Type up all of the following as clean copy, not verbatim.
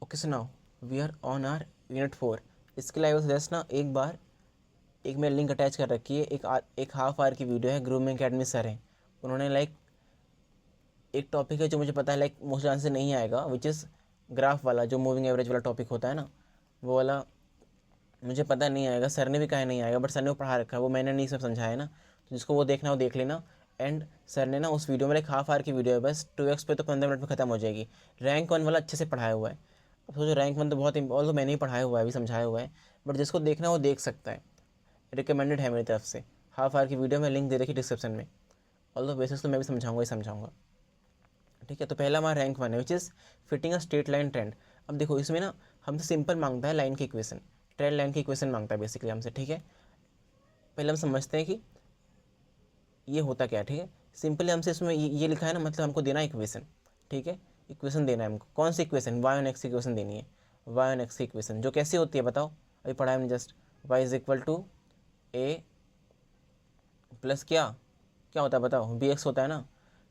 Okay so now we are on our unit 4। इसके लिए just ना एक मैं लिंक अटैच कर रखी है। एक हाफ आवर की वीडियो है, ग्रूमिंग अकेडमी सर हैं, उन्होंने एक टॉपिक है जो मुझे पता है मोस्ट आंसर नहीं आएगा, विच इज़ ग्राफ वाला, जो मूविंग एवरेज वाला टॉपिक होता है ना, वो वाला मुझे पता नहीं आएगा। सर ने भी कहा नहीं आएगा, बट सर ने वो पढ़ा रखा है, वो मैंने नहीं सब समझाया ना, तो जिसको वो देखना वो देख लेना। एंड सर ने ना उस वीडियो में एक हाफ आवर की वीडियो है, बस 2x पे तो 15 मिनट में ख़त्म हो जाएगी। रैंक 1 वाला अच्छे से पढ़ाया हुआ है। अब सोचो रैंक 1 तो बहुत तो मैंने ही पढ़ाया हुआ है, अभी समझाया हुआ है, बट जिसको देखना वो देख सकता है। रिकमेंडेड है मेरी तरफ से। हाफ आवर की वीडियो में लिंक दे रखी डिस्क्रिप्शन में। ऑल द बेसिस तो मैं भी समझाऊंगा ही समझाऊंगा। ठीक है, तो पहला हमारा रैंक 1 है, विच is fitting a straight line trend. अब देखो इसमें ना हमसे सिंपल मांगता है लाइन की इक्वेशन, ट्रेंड लाइन की इक्वेशन मांगता है बेसिकली हमसे। ठीक है, पहले हम समझते हैं कि ये होता क्या है। ठीक है, सिंपली हमसे इसमें ये लिखा है ना, मतलब हमको देना है इक्वेशन। ठीक है, इक्वेशन देना है हमको। कौन सी इक्वेशन? वाई ऑन एक्स की इक्वेशन देनी है। वाई ऑन एक्स की इक्वेशन जो कैसी होती है बताओ, अभी पढ़ा है हमने just. Y is equal to a plus क्या क्या होता है बताओ, बी एक्स होता है ना।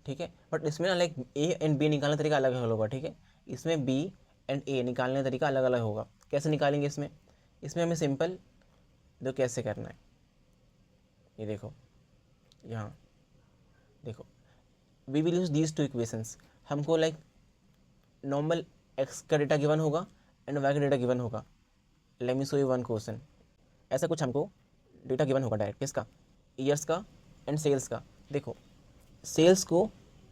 ठीक है, बट इसमें ना ए एंड बी निकालने का तरीका अलग अलग होगा। ठीक है, इसमें बी एंड ए निकालने का तरीका अलग अलग होगा। कैसे निकालेंगे इसमें? इसमें हमें सिंपल दो कैसे करना है, ये देखो यहाँ देखो, we will use these two equations. हमको नॉर्मल एक्स का डेटा गिवन होगा एंड वाई का डेटा गिवन होगा। Let me show you one question. ऐसा कुछ हमको डेटा गिवन होगा डायरेक्ट, किसका? ईयर्स का एंड सेल्स का। देखो सेल्स को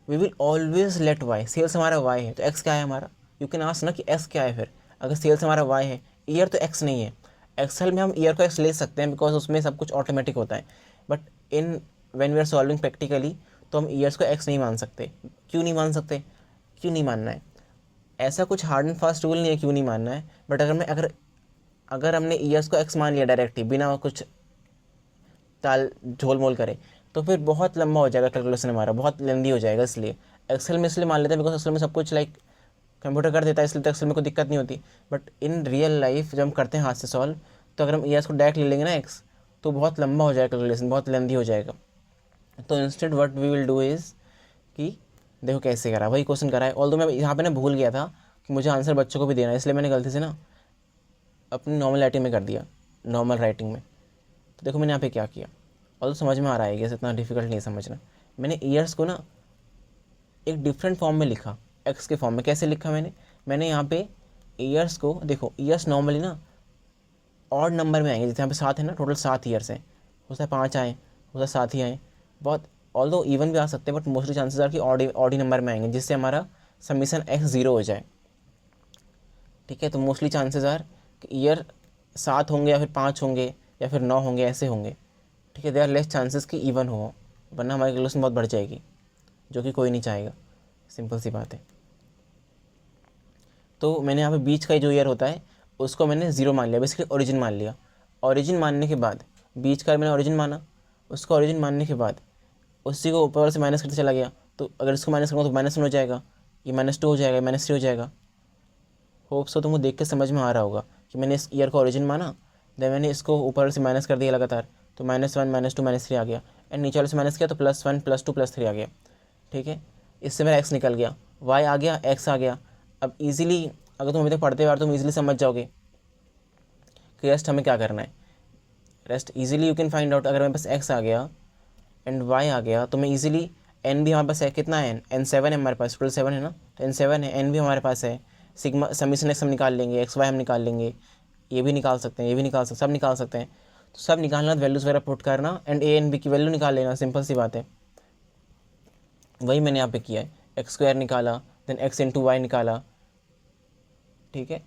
we will always let y, sales हमारा वाई है तो एक्स क्या है हमारा? यू कैन आस्क ना कि एक्स क्या है। फिर अगर सेल्स हमारा वाई है, ईयर तो एक्स नहीं है। एक्सेल में हम ईयर को एक्स ले सकते हैं बिकॉज उसमें सब कुछ ऑटोमेटिक होता है, but in when we are solving practically तो हम ईयर्स को एक्स नहीं मान सकते। क्यों नहीं मान सकते? क्यों नहीं मानना है? ऐसा कुछ हार्ड एंड फास्ट रूल नहीं है क्यों नहीं मानना है, बट अगर अगर हमने ईयर्स को एक्स मान लिया डायरेक्टली बिना कुछ ताल झोल मोल करे, तो फिर बहुत लंबा हो जाएगा कैलकुलेशन, हमारा बहुत लेंदी हो जाएगा। इसलिए एक्सेल में इसलिए मान लेते हैं बिकॉज एक्सेल में सब कुछ कंप्यूटर कर देता है, इसलिए तो एक्सेल में कोई दिक्कत नहीं होती। बट इन रियल लाइफ जब हम करते हैं हाथ से सॉल्व, तो अगर हम ईयर्स को डायरेक्ट ले लेंगे ना एक्स, तो बहुत लंबा हो जाएगा कैलकुलेशन, बहुत लेंदी हो जाएगा। तो instead what we will do is कि देखो कैसे करा, वही क्वेश्चन करा है। ऑल्दो मैं यहाँ पे ना भूल गया था कि मुझे आंसर बच्चों को भी देना है, इसलिए मैंने गलती से ना अपनी नॉर्मल राइटिंग में कर दिया, नॉर्मल राइटिंग में। तो देखो मैंने यहाँ पे क्या किया, और समझ में आ रहा है, ये इतना डिफिकल्ट नहीं समझना। मैंने ईयर्स को ना एक डिफरेंट फॉर्म में लिखा, एक्स के फॉर्म में। कैसे लिखा मैंने यहाँ पे ईयर्स को, देखो ईयर्स नॉर्मली ना ऑड नंबर में आएंगे, जैसे यहाँ पे 7 है ना, टोटल 7 ईयर्स हैं। हो सकता है 5 आए, हो सकता है 7 ही आए, बहुत ऑल्दो इवन भी आ सकते हैं, बट मोस्टली चांसेस आर कि ऑड ही नंबर में आएंगे, जिससे हमारा समीशन एक्स 0 हो जाए। ठीक है, तो मोस्टली चांसेस आर कि ईयर 7 होंगे या फिर 5 होंगे या फिर 9 होंगे, ऐसे होंगे। ठीक है, दे आर लेस चांसेस कि इवन हो, वरना हमारी कैलकुलेशन बहुत बढ़ जाएगी, जो कि कोई नहीं चाहेगा। सिंपल सी बात है। तो मैंने यहाँ पे बीच का जो ईयर होता है उसको मैंने 0 मान लिया, बेसिकली ओरिजिन मान लिया। ओरिजिन मानने के बाद बीच का मैंने ओरिजिन माना, उसको ओरिजिन मानने के बाद उसी को ऊपर से माइनस करते चला गया। तो अगर इसको माइनस करूँगा तो -1 हो जाएगा, ये -2 हो जाएगा, -3 हो जाएगा। होप सो तुमको देख के समझ में आ रहा होगा कि मैंने इस ईयर को ओरिजिन माना, देन मैंने इसको ऊपर से माइनस कर दिया लगातार, तो -1 -2 -3 आ गया, एंड नीचे वाले से माइनस किया तो +1 +2 +3 आ गया। ठीक है, इससे मेरा एक्स निकल गया, वाई आ गया, एक्स आ गया। अब इजीली अगर तुम अभी तक पढ़ते हुए तुम इजीली समझ जाओगे कि रेस्ट हमें क्या करना है। Rest easily you can find out. अगर मेरे पास एक्स आ गया एंड वाई आ गया, तो मैं इजीली एन भी हमारे पास है, कितना है n7 है हमारे पास, टोटल 7 है ना, तो n7 है, एन भी हमारे पास है। सिग्मा समीशन एक्स हम निकाल लेंगे, एक्स वाई हम निकाल लेंगे, ये भी निकाल सकते हैं, ये भी निकाल सकते, सब निकाल सकते हैं। तो सब निकालना, वैल्यूज़ वगैरह पुट करना एंड ए एंड बी की वैल्यू निकाल लेना, सिंपल सी बात है। वही मैंने यहाँ पे किया है, x² निकाला, देन x इंटू वाई निकाला। ठीक है,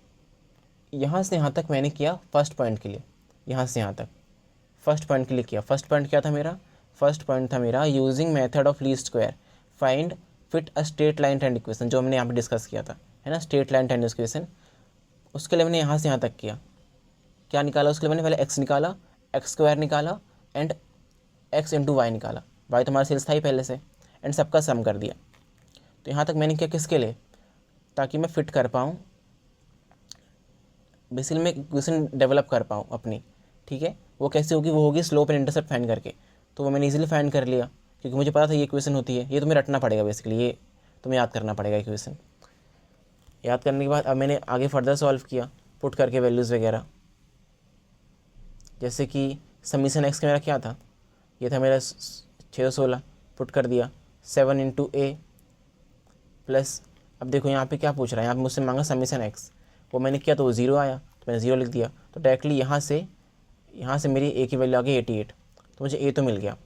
यहाँ से यहाँ तक मैंने किया फर्स्ट पॉइंट के लिए, यहाँ से यहाँ तक फर्स्ट पॉइंट के लिए किया। फर्स्ट पॉइंट क्या था मेरा? फर्स्ट पॉइंट था मेरा using method of least square find fit a straight line trend equation, जो हमने यहाँ पे डिस्कस किया था, है ना, स्ट्रेट लाइन ट्रेंड इक्वेशन। उसके लिए मैंने यहाँ से यहाँ तक किया। क्या निकाला उसके लिए? मैंने पहले x निकाला, x² निकाला एंड x इंटू वाई निकाला। वाई तो हमारा सेल्स था ही पहले से, एंड सबका सम कर दिया। तो यहाँ तक मैंने किया किसके लिए? ताकि मैं फिट कर पाऊँ, बेसिकली मैं इक्वेशन डेवलप कर पाऊँ अपनी। ठीक है, वो कैसे होगी? वो होगी स्लोप एंड इंटरसेप्ट फाइंड करके। तो वो मैंने इजीली फाइंड कर लिया क्योंकि मुझे पता था ये इक्वेशन होती है। ये तुम्हें रटना पड़ेगा, बेसिकली ये तुम्हें याद करना पड़ेगा इक्वेशन। याद करने के बाद अब मैंने आगे फर्दर सॉल्व किया पुट करके वैल्यूज़ वगैरह, जैसे कि समीशन एक्स का मेरा क्या था, ये था मेरा 616, पुट कर दिया 7 इंटू ए प्लस, अब देखो यहाँ पे क्या पूछ रहा है, यहाँ पे मुझसे मांगा समीशन एक्स, वो मैंने किया तो वो 0 आया, तो मैंने 0 लिख दिया, तो डायरेक्टली यहाँ से मेरी ए की वैल्यू आ गई 88, तो मुझे ए तो मिल गया।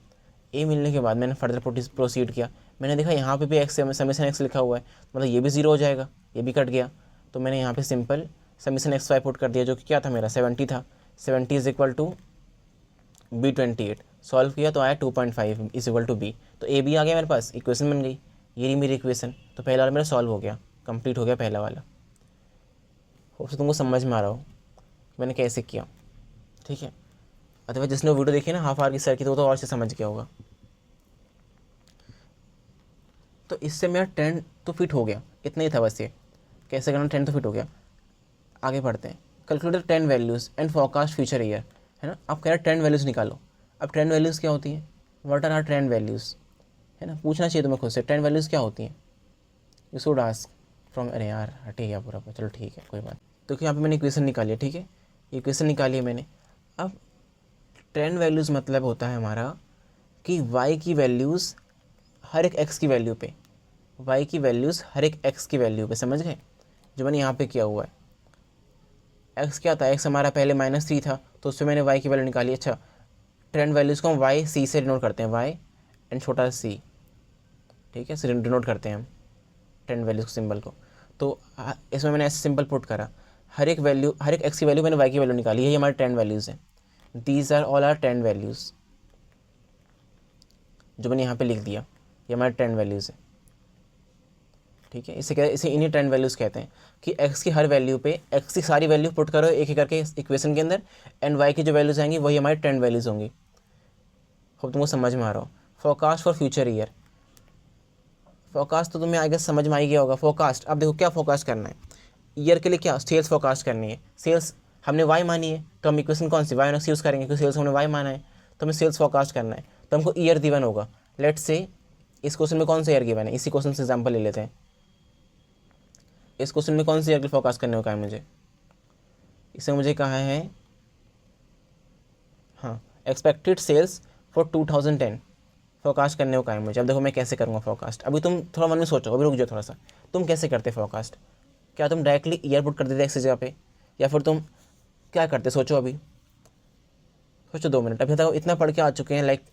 ए मिलने के बाद मैंने फर्दर प्रोसीड किया, मैंने देखा यहाँ पे भी एक्स समीशन एक्स लिखा हुआ है, मतलब ये भी 0 हो जाएगा, ये भी कट गया, तो मैंने यहाँ पे simple summation x y put कर दिया, जो कि क्या था मेरा 70 था, 70 is equal to B28, solve किया तो आया 2.5 इज इक्वल टू बी, तो ए भी आ गया मेरे पास, इक्वेशन बन गई, ये रही मेरी इक्वेशन, तो पहला वाला मेरा सॉल्व हो गया, कंप्लीट हो गया पहला वाला। होप से तुमको समझ में आ रहा हो मैंने कैसे किया, ठीक है। अथवा जिसने वीडियो देखी ना हाफ आवर की सर की, तो वो तो और से समझ गया होगा। तो इससे मेरा ट्रेंड तो फिट हो गया, इतना ही था बस, ये कैसे करना ट्रेंड तो फिट हो गया। आगे बढ़ते हैं, calculate trend values and forecast future year, है ना। अब कह रहे ट्रेंड वैल्यूज़ निकालो। अब ट्रेंड वैल्यूज़ क्या होती हैं, व्हाट आर ट्रेंड वैल्यूज़, है ना, पूछना चाहिए तुम्हें खुद से, ट्रेंड वैल्यूज़ क्या होती हैं, यू शुड आस्क फ्रॉम, अरे यार हटे गया पूरा, चलो ठीक है कोई बात। तो यहाँ पे मैंने इक्वेशन निकाली है, ठीक है, इक्वेशन निकाली है मैंने। अब ट्रेंड वैल्यूज़ मतलब होता है हमारा कि y की वैल्यूज़ हर एक x की वैल्यू पे, y की वैल्यूज़ हर एक x की वैल्यू पे, समझ गए, जो मैंने यहाँ पे किया हुआ है। x क्या था, x हमारा पहले -3 था, तो उससे मैंने y की वैल्यू निकाली। अच्छा, ट्रेंड वैल्यूज़ को हम y c से डिनोट करते हैं, y एंड छोटा c, ठीक है, डिनोट करते हैं हम ट्रेंड वैल्यूज़ सिंबल को। तो इसमें मैंने ऐसे सिंपल पुट करा, हर एक x की वैल्यू मैंने y की वैल्यू निकाली, यही हमारे ट्रेंड वैल्यूज़ हैं, these are all our trend values, जो मैंने यहाँ पे लिख दिया, ये हमारे ट्रेंड वैल्यूज़ है, ठीक है। इसे इन्हीं ट्रेंड वैल्यूज़ कहते हैं कि x की हर वैल्यू पे x की सारी वैल्यू पुट करो एक एक करके इक्वेशन के अंदर, एंड y की जो वैल्यूज़ आएंगी वही हमारी ट्रेंड वैल्यूज़ होंगी। होप तुमको समझ में आ रहा हो। Forecast for future year, forecast तो तुम्हें आई गेस समझ में आ ही गया होगा। फोरकास्ट, अब देखो क्या फोरकास्ट करना है ईयर के लिए, क्या सेल्स फोरकास्ट करनी है। सेल्स हमने y मानी है, तो हम इक्वेशन कौन सी y यूज़ करेंगे, क्योंकि सेल्स हमने y माना है, तो हमें सेल्स फोरकास्ट करना है, तो हमको ईयर गिवन होगा। लेट्स से इस क्वेश्चन में कौन सा ईयर गिवन है, इसी क्वेश्चन से एग्जांपल ले लेते हैं। इस क्वेश्चन में कौन से ईयर की फोरकास्ट करने को कहा है मुझे, इससे मुझे कहा है, हाँ, एक्सपेक्टेड सेल्स फॉर 2010 फोरकास्ट करने को कहा है मुझे। अब देखो मैं कैसे करूँगा फोरकास्ट, अभी तुम थोड़ा मन में सोचो, अभी रुक जाओ थोड़ा सा। तुम कैसे करते फोरकास्ट, क्या तुम डायरेक्टली ईयर पुट कर देते एक्स जगह पे, या फिर तुम क्या करते, सोचो, अभी सोचो 2 मिनट। अभी तक इतना पढ़ के आ चुके हैं लाइक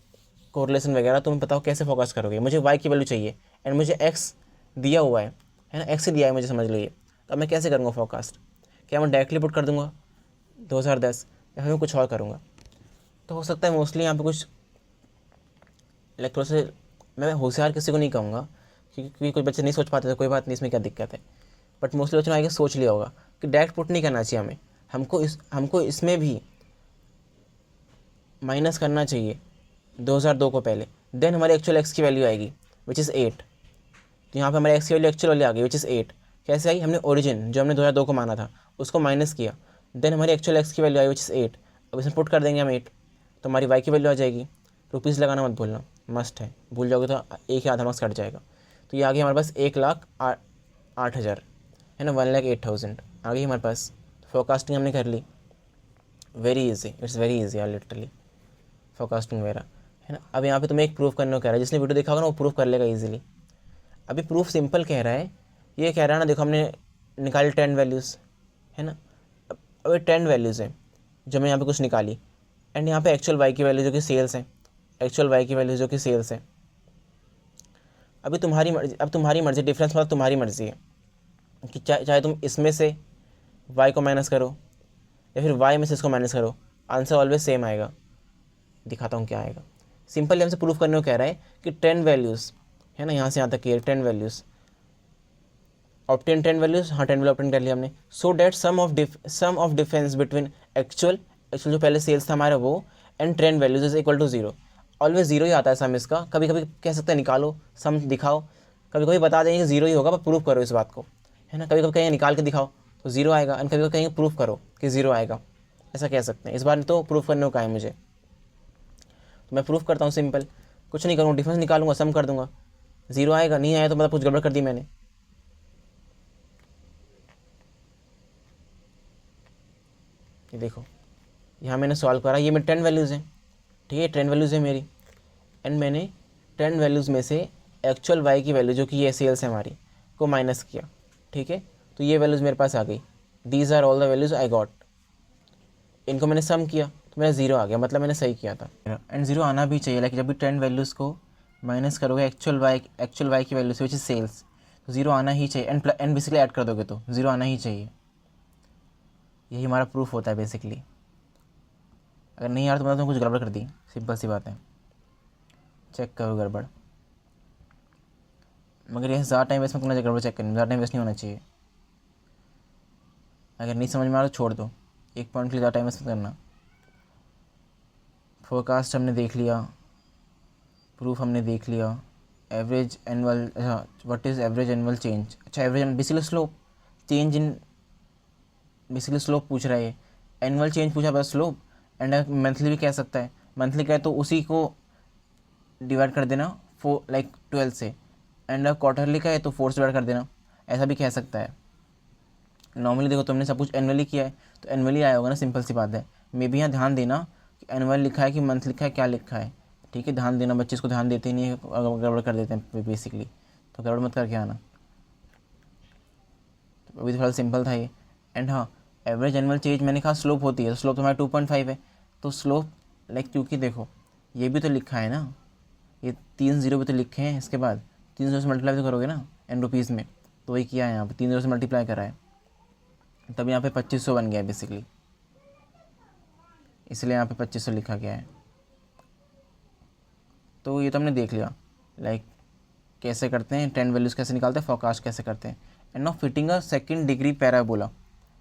कोरिलेशन वगैरह, तुम बताओ कैसे फोकस करोगे। मुझे y की वैल्यू चाहिए एंड मुझे x दिया हुआ है ना, x दिया है मुझे, समझ लीजिए। तो अब मैं कैसे करूँगा फोरकास्ट, क्या मैं डायरेक्टली पुट कर दूँगा 2010, या फिर मैं कुछ और करूँगा। तो हो सकता है मोस्टली यहाँ पे कुछ लाइक थोड़ा से, मैं होशियार किसी को नहीं कहूँगा क्योंकि कुछ बच्चे नहीं सोच पाते, तो कोई बात नहीं, इसमें क्या दिक्कत है। बट मोस्टली बच्चों ने आगे सोच लिया होगा कि डायरेक्ट पुट नहीं करना चाहिए हमें, हमको इसमें भी माइनस करना चाहिए 2002 को पहले, देन हमारी एक्चुअल एक्स की वैल्यू आएगी विच इज़ 8। तो यहाँ पे हमारी एक्स की वैल्यू एक्चुअल वाली आ गई विच इज़ 8। कैसे आई, हमने ओरिजिन जो हमने 2002 को माना था उसको माइनस किया, देन हमारी एक्चुअल एक्स की वैल्यू आई विच इज़ 8। अब इसमें पुट कर देंगे हम 8, तो हमारी वाई की वैल्यू आ जाएगी। रुपीज़ लगाना मत भूलना, मस्ट है, भूल जाओगे तो एक ही आधा मार्क्स कट जाएगा। तो ये आ गई हमारे पास 1,08,000, है ना, 1,08,000 आ गई हमारे पास। फोरकास्टिंग हमने कर ली, very easy, it's very easy यार, लिटरली फोरकास्टिंग वगैरह, है ना। अब यहाँ पे तुम्हें एक प्रूफ करने को कह रहा है, जिसने वीडियो देखा होगा ना वो प्रूफ कर लेगा इजीली। अभी प्रूफ सिंपल कह रहा है, ये कह रहा है ना, देखो हमने निकाली ट्रेंड वैल्यूज़, है ना। अब ये ट्रेंड वैल्यूज़ है जो मैं यहाँ पे कुछ निकाली, एंड यहाँ पे एक्चुअल वाई की वैल्यू जो कि सेल्स है, एक्चुअल वाई की वैल्यू जो कि सेल्स है। अभी तुम्हारी मर्जी, अब तुम्हारी मर्जी, डिफरेंस मतलब तुम्हारी मर्जी है कि चाहे तुम इसमें से वाई को माइनस करो या फिर वाई में से इसको माइनस करो, आंसर ऑलवेज सेम आएगा। दिखाता हूँ क्या आएगा। सिंपल हमसे प्रूफ करने को कह रहा है कि ट्रेंड वैल्यूज़, है ना, यहाँ से यहाँ तक की trend values, obtain trend values, हाँ ट्रेंड वैल्यू ऑब्टेन कर लिया हमने। So that sum of difference between actual जो पहले सेल्स था हमारा वो, and trend values is equal to 0। Always 0 ही आता है सम इसका, कभी कभी कह सकते हैं निकालो सम दिखाओ, कभी कभी बता देंगे 0 ही होगा, पर प्रूफ करो इस बात को, है ना। कभी कभी कहेंगे निकाल के दिखाओ तो 0 आएगा, एंड कभी कभी कहेंगे प्रूफ करो कि 0 आएगा, ऐसा कह सकते हैं। इस बार तो प्रूफ करने को कहा है मुझे, तो मैं प्रूफ करता हूँ। सिंपल, कुछ नहीं करूँगा, डिफरेंस निकालूंगा, सम कर दूंगा, 0 आएगा, नहीं आया तो मतलब कुछ गड़बड़ कर दी मैंने। ये देखो, यहाँ मैंने सॉल्व करा, ये मेरी 10 वैल्यूज़ हैं, ठीक है, 10 वैल्यूज़ है मेरी, एंड मैंने 10 वैल्यूज़ में से एक्चुअल वाई की वैल्यू जो कि ये सेल्स है हमारी को माइनस किया, ठीक है। तो ये वैल्यूज़ मेरे पास आ गई, these are all the values I got. इनको मैंने सम किया तो मेरा 0 आ गया, मतलब मैंने सही किया था। एंड 0 आना भी चाहिए, लाइक जब भी 10 वैल्यूज़ को माइनस करोगे एक्चुअल वाई की वैल्यू से विच इज़ सेल्स, तो 0 आना ही चाहिए, एंड बेसिकली ऐड कर दोगे तो 0 आना ही चाहिए। यही हमारा प्रूफ होता है बेसिकली। अगर नहीं यार तो मतलब कुछ गड़बड़ कर दी, सिंपल सी बात है, चेक करो गड़बड़। मगर ये ज़्यादा टाइम वेस्ट मत करना चाहिए, गड़बड़ चेक करने ज़्यादा टाइम वेस्ट नहीं होना चाहिए। अगर नहीं समझ में आ रहा तो छोड़ दो, एक पॉइंट के लिए ज़्यादा टाइम वेस्ट मत करना। फोरकास्ट हमने देख लिया, प्रूफ हमने देख लिया, एवरेज एनुअल, अच्छा what is average annual change, अच्छा average basically slope change in, basically slope पूछ रहा है, एनुअल चेंज पूछा बस स्लोप, एंड मंथली भी कह सकता है, मंथली का है तो उसी को डिवाइड कर देना 4 लाइक 12 से, एंड क्वार्टरली का है तो 4 से डिवाइड कर देना, ऐसा भी कह सकता है। नॉर्मली देखो तुमने सब कुछ एनुअली किया है तो एनुअली आया होगा ना, सिंपल सी बात है। मे भी यहाँ ध्यान देना कि एनुअल लिखा है कि मंथ लिखा है, क्या लिखा है, ठीक है, ध्यान देना, बच्चे इसको ध्यान देते ही नहीं है, गड़बड़ कर देते हैं बेसिकली, तो गड़बड़ मत करके आना। तो अभी तो थोड़ा सिंपल था ये। एंड हाँ, एवरेज एनुअल चेंज मैंने कहा स्लोप होती है, स्लोप तो हमारा 2.5 है, तो स्लोप लाइक क्योंकि देखो ये भी तो लिखा है ना, ये 3 0 भी तो लिखे हैं, इसके बाद 3 0 से मल्टीप्लाई तो करोगे ना एन रुपीज़ में, तो वही किया है यहाँ पे, 3 0 से मल्टीप्लाई करा है, तब यहाँ पे 2500 बन गया है बेसिकली, इसलिए यहाँ पे 2500 लिखा गया है। तो ये तो हमने देख लिया लाइक कैसे करते हैं, 10 वैल्यूज़ कैसे निकालते हैं, फोरकास्ट कैसे करते हैं। And now fitting a second degree parabola,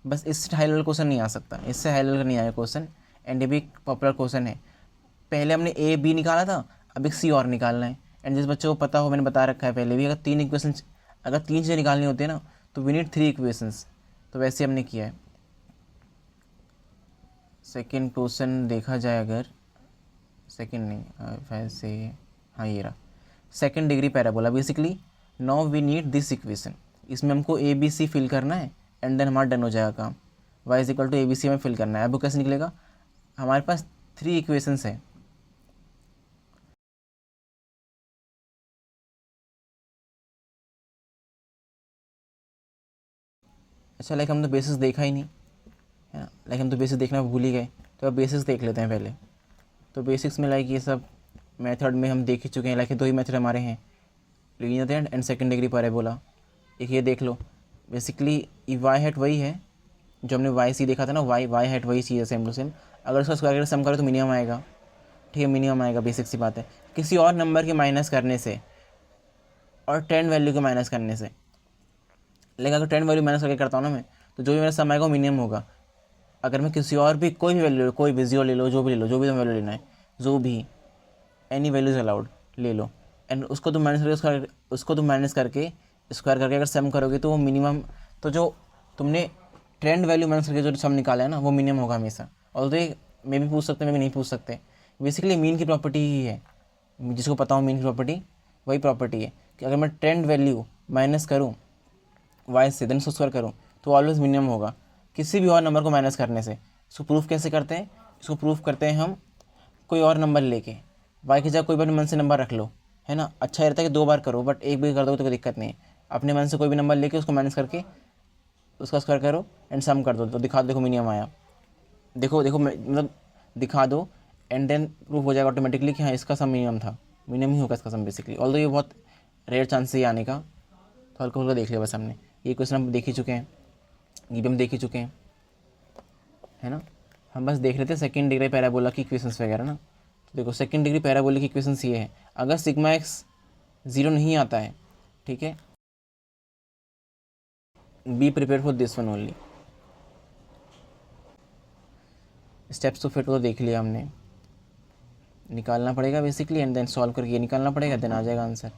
बस इससे हाई लेवल क्वेश्चन नहीं आ सकता, इससे हाई लेवल नहीं आया क्वेश्चन, एंड ये भी पॉपुलर क्वेश्चन है। पहले हमने ए बी निकाला था, अब एक सी और निकालना है। एंड जिस बच्चे को पता हो, मैंने बता रखा है पहले भी, अगर तीन चीज़ें निकालनी होती है ना तो वी नीड 3 इक्वेशंस, तो वैसे हमने किया है। सेकेंड क्वेश्चन देखा जाए अगर, सेकेंड नहीं वैसे, हाँ ये रहा, second degree parabola basically. Now we need this equation, इसमें हमको ए बी सी फिल करना है, एंड देन हमारा डन हो जाएगा काम। Y is equal to a b c हमें फिल करना है। अब वो कैसे निकलेगा, हमारे पास 3 इक्वेशंस हैं, अच्छा लाइक हम तो बेसिस देखा ही नहीं है ना, लाइक हम तो बेसिस देखना भूल ही गए, तो अब बेसिक्स देख लेते हैं पहले। तो बेसिक्स में लाइक ये सब मेथड में हम देख ही चुके हैं, लाइक 2 ही मेथड हमारे हैं, linear and second degree parabola. एक ये देख लो, बेसिकली वाई हेट वही है जो हमने वाई सी देखा था ना, वाई हेट वही चीज़ है सेम टू सेम। अगर उसका स्क्वायर सम करो तो मिनिमम आएगा, ठीक है, मिनिमम आएगा, बेसिक सी बात है। किसी और नंबर के माइनस करने से और 10 वैल्यू के माइनस करने से, लेकिन अगर 10 वैल्यू माइनस करके करता हूँ ना मैं, तो जो भी मेरा सम आएगा वो मिनिमम होगा। अगर मैं किसी और भी कोई भी वैल्यू ले लो, कोई भी 0 ले लो, जो भी ले लो, जो भी तुम्हें वैल्यू लेना है, जो भी एनी वैल्यूज अलाउड ले लो, एंड उसको तुम माइनस करके स्क्वायर करके अगर सम करोगे तो वो मिनिमम, तो जो तुमने ट्रेंड वैल्यू माइनस करके जो सम निकाला है ना वो मिनिमम होगा हमेशा। और तो ये मे भी पूछ सकते हैं, मे भी नहीं पूछ सकते, बेसिकली मीन की प्रॉपर्टी ही है, जिसको पता हो मीन की प्रॉपर्टी वही प्रॉपर्टी है कि अगर मैं ट्रेंड वैल्यू माइनस करूँ वाई से, देन उसको स्क्वायर करूँ, तो ऑलवेज मिनिमम होगा किसी भी और नंबर को माइनस करने से। इसको प्रूफ कैसे करते हैं, इसको प्रूफ करते हैं हम कोई और नंबर लेके, वाई की जगह कोई भी मन से नंबर रख लो, है ना, अच्छा रहता है कि 2 बार करो, बट एक भी कर दो तो कोई दिक्कत नहीं है। अपने मन से कोई भी नंबर लेके उसको माइनस करके उसका स्क्वायर करो एंड सम कर दो, तो दिखा दो, देखो मिनिमम आया, देखो देखो मतलब दिखा दो, एंड देन प्रूफ हो जाएगा ऑटोमेटिकली कि हाँ इसका सम मिनिमम था, मिनिमम ही होगा इसका सम बेसिकली। ऑल्दो ये बहुत रेयर चांस है आने का, तो हल्का हल्का देख लिया बस हमने, ये क्वेश्चन हम देख ही चुके हैं, ये भी हम देख ही चुके हैं, है ना। हम बस देख लेते हैं सेकंड डिग्री पैराबोला की इक्वेशंस वगैरह ना। तो देखो सेकंड डिग्री पैराबोला की इक्वेशंस ये है, अगर सिग्मा एक्स 0 नहीं आता है, ठीक है, be prepare for this one only. Steps तो फिर तो देख लिया हमने, निकालना पड़ेगा बेसिकली, एंड देन सॉल्व करके ये निकालना पड़ेगा, देन आ जाएगा answer.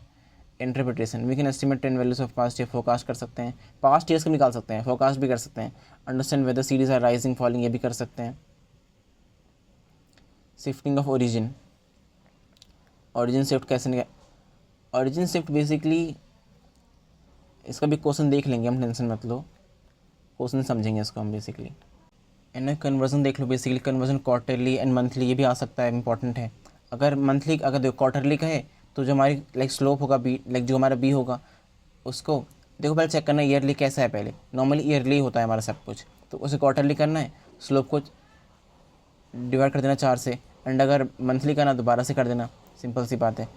Interpretation, we can estimate 10 values of past year, forecast कर सकते हैं, पास्ट ईयर्स को निकाल सकते हैं, फोरकास्ट भी कर सकते हैं। Understand whether series are rising falling, ये भी कर सकते हैं। Shifting of origin, origin shift कैसे निकाल, ओरिजिन शिफ्ट बेसिकली इसका भी क्वेश्चन देख लेंगे हम, टेंशन मत लो, क्वेश्चन समझेंगे इसको हम बेसिकली। एंड कन्वर्जन देख लो, basically conversion quarterly and monthly ये भी आ सकता है, इंपॉर्टेंट है। अगर मंथली, अगर देखो क्वार्टरली का है तो जो हमारी लाइक स्लोप होगा बी, लाइक जो हमारा बी होगा उसको देखो पहले चेक करना है ईयरली कैसा है। पहले नॉर्मली ईयरली होता है हमारा सब कुछ, तो उसे क्वार्टरली करना है, स्लोप को डिवाइड कर देना 4 से, एंड अगर मंथली करना तो 12 से कर देना, सिंपल सी बात है।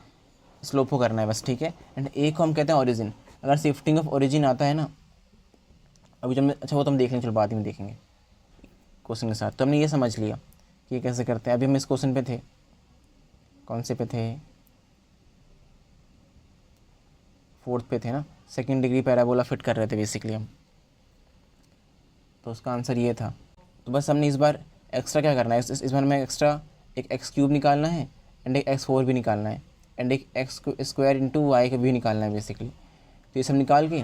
स्लोप को करना है बस, ठीक है। एंड ए को हम कहते हैं ओरिजिन। अगर शिफ्टिंग ऑफ ओरिजिन आता है ना, अभी जब अच्छा वो तो हम देख लेंगे, चलो बाद में देखेंगे क्वेश्चन के साथ। तो हमने ये समझ लिया कि ये कैसे करते हैं। अभी हम इस क्वेश्चन पे थे, कौन से पे थे, 4th पे थे ना, सेकंड डिग्री पैराबोला फिट कर रहे थे बेसिकली हम। तो उसका आंसर ये था। तो बस हमने इस बार एक्स्ट्रा क्या करना है, इस बार हमें एक्स्ट्रा एक एक्स क्यूब निकालना है एंड एक एक्स 4 भी निकालना है एंड एक एक्स स्क्वायर इंटू वाई का भी निकालना है बेसिकली। तो ये सब निकाल के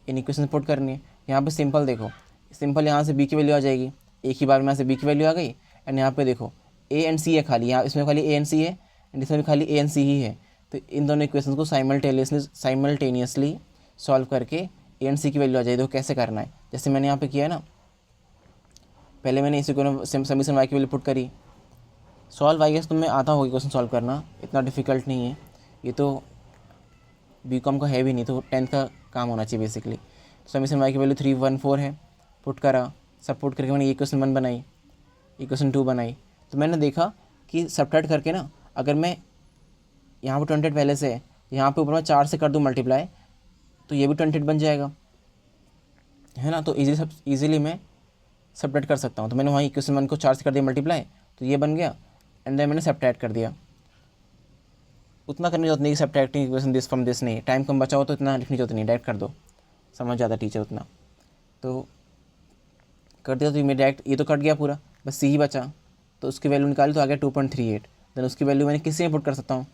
इन इक्वेशन पुट करनी है। यहाँ पे सिंपल देखो, सिंपल यहाँ से बी की वैल्यू आ जाएगी, एक ही बार में यहाँ से बी की वैल्यू आ गई। एंड यहाँ पे देखो ए एंड सी है खाली, यहाँ इसमें खाली ए एंड सी है एंड इसमें भी खाली ए एंड सी ही है। तो इन दोनों इक्वेशन को साइमल्टेनियसली सॉल्व करके ए एंड सी की वैल्यू आ जाएगी। देखो कैसे करना है, जैसे मैंने यहाँ पे किया है ना, पहले मैंने इसी को समीकरण वाई की वैल्यू पुट करी। सॉल्व आई गेस तुम्हें आता होगा क्वेश्चन सॉल्व करना, इतना डिफिकल्ट नहीं है ये तो, बीकॉम का है भी नहीं, तो 10th का काम होना चाहिए बेसिकली। तो समीकरण वाई की वैल्यू 314 है, पुट करा, सब पुट करके मैंने इक्वेशन 1 बनाई, इक्वेशन 2 बनाई। तो मैंने देखा कि सब्ट्रैक्ट करके ना, अगर मैं यहाँ पर 28 पहले से है, यहाँ पे ऊपर मैं 4 से कर दूँ मल्टीप्लाई, तो ये भी 28 बन जाएगा, है ना। तो ईजिली मैं सब्ट्रैक्ट कर सकता हूँ। तो मैंने वहाँ इक्वेशन 1 को 4 से कर दिया मल्टीप्लाई, तो ये बन गया एंड देन मैंने सब्ट्रैक्ट कर दिया। उतना करने की जरूरत नहीं कि subtracting equation this from this, नहीं, टाइम कम बचा हो तो इतना लिखने की जरूरत नहीं, डायरेक्ट कर दो, समझ जाता टीचर उतना। तो कर दिया, तो ये मेरा डायरेक्ट ये तो कट गया पूरा, बस सी ही बचा। तो उसकी वैल्यू निकाली तो आ गया 2.38। देन उसकी वैल्यू मैंने किसी में पुट कर सकता हूँ,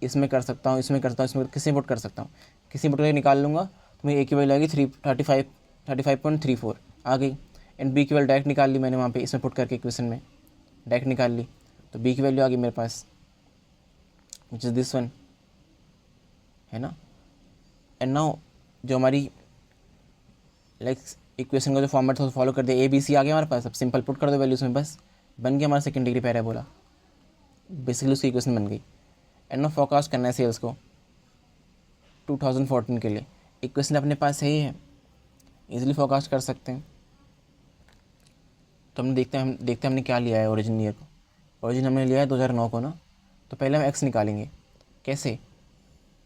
इसमें कर सकता हूँ, इसमें करता हूँ, इसमें किसी में पुट कर सकता हूँ, किसी में पुट करके निकाल लूँगा तो मेरी ए की वैल्यू आएगी 35.34 आ गई। एंड बी की वैल्यू डायरेक्ट निकाल ली मैंने वहाँ पे, इसमें पुट करके इक्वेशन में डायरेक्ट निकाल ली, तो बी की वैल्यू आ गई मेरे पास, विच इज़ दिस वन, है ना। एंड नाउ जो हमारी लाइक इक्वेशन का जो फॉर्मेट था फॉलो कर दिया, ए बी सी आ गया हमारे पास। अब सिंपल पुट कर दो वैल्यूज में, बस बन गया हमारा सेकंड डिग्री पैराबोला, बेसिकली उसकी इक्वेशन बन गई। एंड नाउ फोरकास्ट करना है सेल्स को 2014 के लिए। इक्वेशन अपने पास है ही है, इजीली फोरकास्ट कर सकते हैं। तो हमने देखते हैं हमने क्या लिया है ओरिजिन ईयर को। ओरिजिन हमने लिया है 2009 को ना। तो पहले हम एक्स निकालेंगे, कैसे,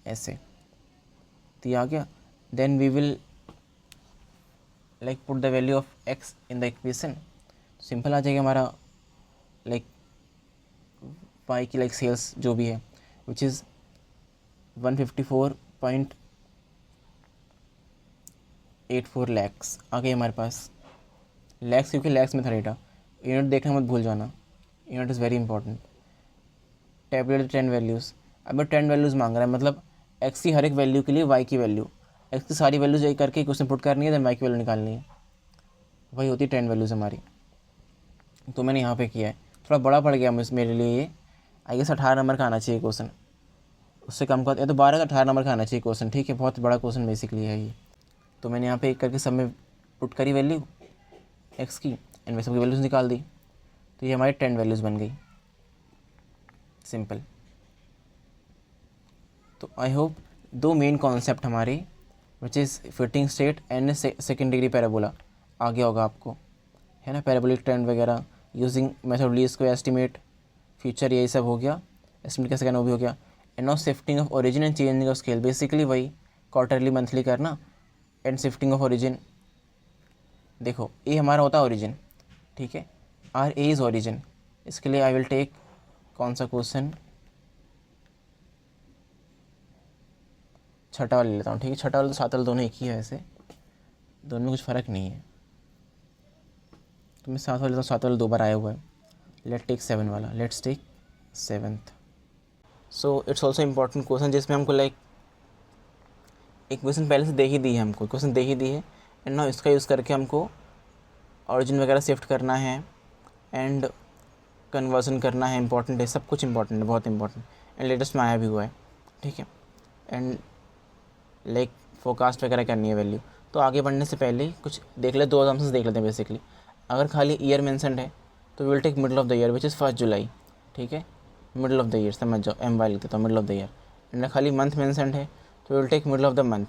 ऐसे, तो ये आ गया। Then we will like put the value of x in the equation, simple आ जाएगा हमारा लाइक वाई की लाइक सेल्स जो भी है, विच इज़ 154.84 लैक्स आ गए हमारे पास। लैक्स क्योंकि लैक्स में था डेटा, यूनिट देखना मत भूल जाना, unit is very important. Tablet 10 values, अब 10 वैल्यूज़ मांग रहा है, मतलब एक्स की हर एक वैल्यू के लिए वाई की वैल्यू, एक्स की सारी वैल्यूज एक करके क्वेश्चन पुट करनी है, देन वाई की वैल्यू निकालनी है, वही होती है 10 वैल्यूज़ हमारी। तो मैंने यहाँ पे किया है, थोड़ा बड़ा पड़ गया मेरे लिए ये, आई गेस 18 नंबर का आना चाहिए क्वेश्चन, उससे कम का या तो 12 या 18 नंबर का आना चाहिए क्वेश्चन, ठीक है, बहुत बड़ा क्वेश्चन बेसिकली है ये। तो मैंने यहाँ पे एक करके सब में पुट करी वैल्यू एक्स की एंड वैसे सबकी वैल्यूज़ निकाल दी, तो ये हमारी 10 वैल्यूज़ बन गई, सिंपल। तो आई होप दो मेन कॉन्सेप्ट हमारे which is fitting straight and second degree parabola आ गया होगा आपको, है ना। पैराबोलिक ट्रेंड वगैरह यूजिंग मेथड लीस्ट को एस्टिमेट फ्यूचर, यही सब हो गया, एस्टिमेट कैसे करना वो भी हो गया। And now shifting of origin and changing of scale, basically वही क्वार्टरली मंथली करना एंड शिफ्टिंग ऑफ ओरिजिन। देखो ए हमारा होता है ओरिजिन, ठीक है, आर ए इज़ ओरिजिन। इसके लिए आई विल टेक कौन सा क्वेश्चन, छठा वाला ले लेता हूँ, ठीक है। छठा वाला तो सात वाला दोनों एक ही है, वैसे दोनों में कुछ फ़र्क नहीं है, तो मैं सात वाला लेता हूँ, सात वाला 2 बार आया हुआ है। लेट टेक 7 वाला, let's take 7th। So it's also important question जिसमें हमको लाइक एक क्वेश्चन पहले से दे ही दी है, हमको क्वेश्चन दे ही दी है एंड ना इसका यूज़ करके हमको ऑरिजिन वगैरह शिफ्ट करना है एंड कन्वर्जन करना है, इंपॉर्टेंट है, सब कुछ इंपॉर्टेंट है, बहुत इंपॉर्टेंट, एंड लेटेस्ट में आया भी हुआ है, ठीक है। एंड लाइक फोरकास्ट वगैरह करनी है वैल्यू। तो आगे बढ़ने से पहले कुछ देख ले, 2 एग्जाम्पल्स देख लेते हैं बेसिकली। अगर खाली ईयर मेंशनड है तो will take middle of the year which is 1 July, ठीक है, मिडल ऑफ द ईयर समझ जाओ, एम वाई लिख देता हूँ, middle of the year. And खाली मंथ मेंशनड है तो will take middle of the month,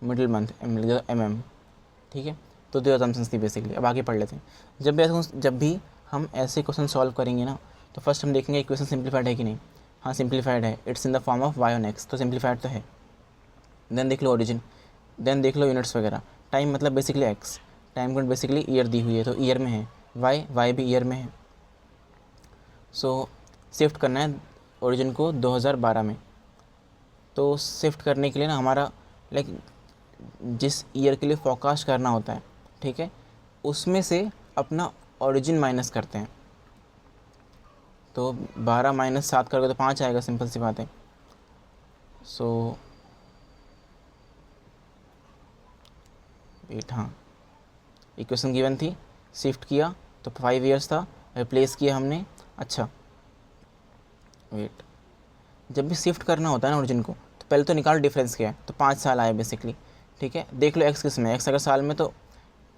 middle month M लिख देता एम एम, ठीक है। तो दो असम्पशंस थी बेसिकली। अब आगे पढ़ लेते हैं। जब भी हम ऐसे क्वेश्चन सॉल्व करेंगे ना, तो फर्स्ट हम देखेंगे इक्वेशन सिंप्लीफाइड है कि नहीं। हाँ सिंप्लीफाइड है, it's in the form of y on x, तो सिंप्लीफाइड तो है। देन देख लो ओरिजिन, देन देख लो यूनिट्स वगैरह। टाइम मतलब basically x, time unit basically year दी हुई है तो ईयर में है। वाई भी ईयर में है। सो शिफ्ट करना है ओरिजिन को 2012 में। तो शिफ्ट करने के लिए ना हमारा लाइक जिस ईयर के लिए फोरकास्ट करना होता है, ठीक है, उसमें से अपना ओरिजिन माइनस करते हैं। तो 12 माइनस 7 करोगे तो 5 आएगा, सिंपल सी बात है। सो वेट, हाँ इक्वेशन गिवन थी, शिफ्ट किया तो 5 ईयर्स था, रिप्लेस किया हमने। अच्छा वेट, जब भी शिफ्ट करना होता है ना ओरिजिन को, तो पहले तो निकाल डिफरेंस क्या है, तो 5 साल आए बेसिकली, ठीक है। देख लो एक्स किस में, एक्स अगर साल में तो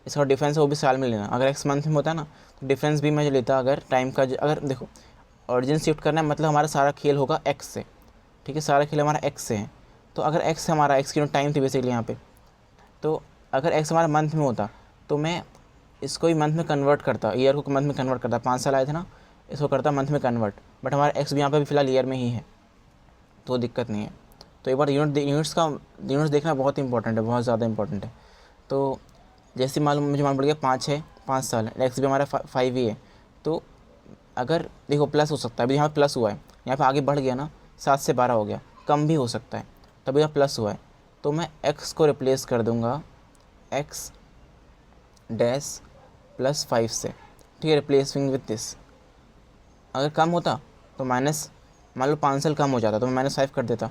इसका डिफरेंस है वो भी साल में लेना। अगर एक्स मंथ में होता है ना तो डिफरेंस भी मैं लेता अगर टाइम का। अगर देखो ओरिजिन शिफ्ट करना है मतलब हमारा सारा खेल होगा एक्स से, ठीक है, सारा खेल हमारा एक्स से है। तो अगर एक्स हमारा, एक्स की टाइम थी बेसिकली यहाँ पे, तो अगर एक्स हमारा मंथ में होता तो मैं इसको ही मंथ में कन्वर्ट करता, ईयर को मंथ में कन्वर्ट करता। 5 साल आए थे ना, इसको करता मंथ में कन्वर्ट, बट हमारा एक्स भी यहाँ पे भी फिलहाल ईयर में ही है, तो दिक्कत नहीं है। तो एक बार यूनिट्स देखना बहुत इंपॉर्टेंट है, बहुत ज़्यादा इंपॉर्टेंट है। तो जैसे मुझे मालूम पड़ गया 5 है, 5 साल है, एक्स भी हमारा 5 ही है। तो अगर देखो प्लस हो सकता है, अभी यहाँ पे प्लस हुआ है, यहाँ पे आगे बढ़ गया ना, 7 से 12 हो गया, कम भी हो सकता है, तभी यहाँ प्लस हुआ है। तो मैं एक्स को रिप्लेस कर दूँगा एक्स डैश प्लस 5 से, ठीक है, रिप्लेसिंग विथ दिस। अगर कम होता तो माइनस, मान लो 5 साल कम हो जाता तो मैं -5 कर देता,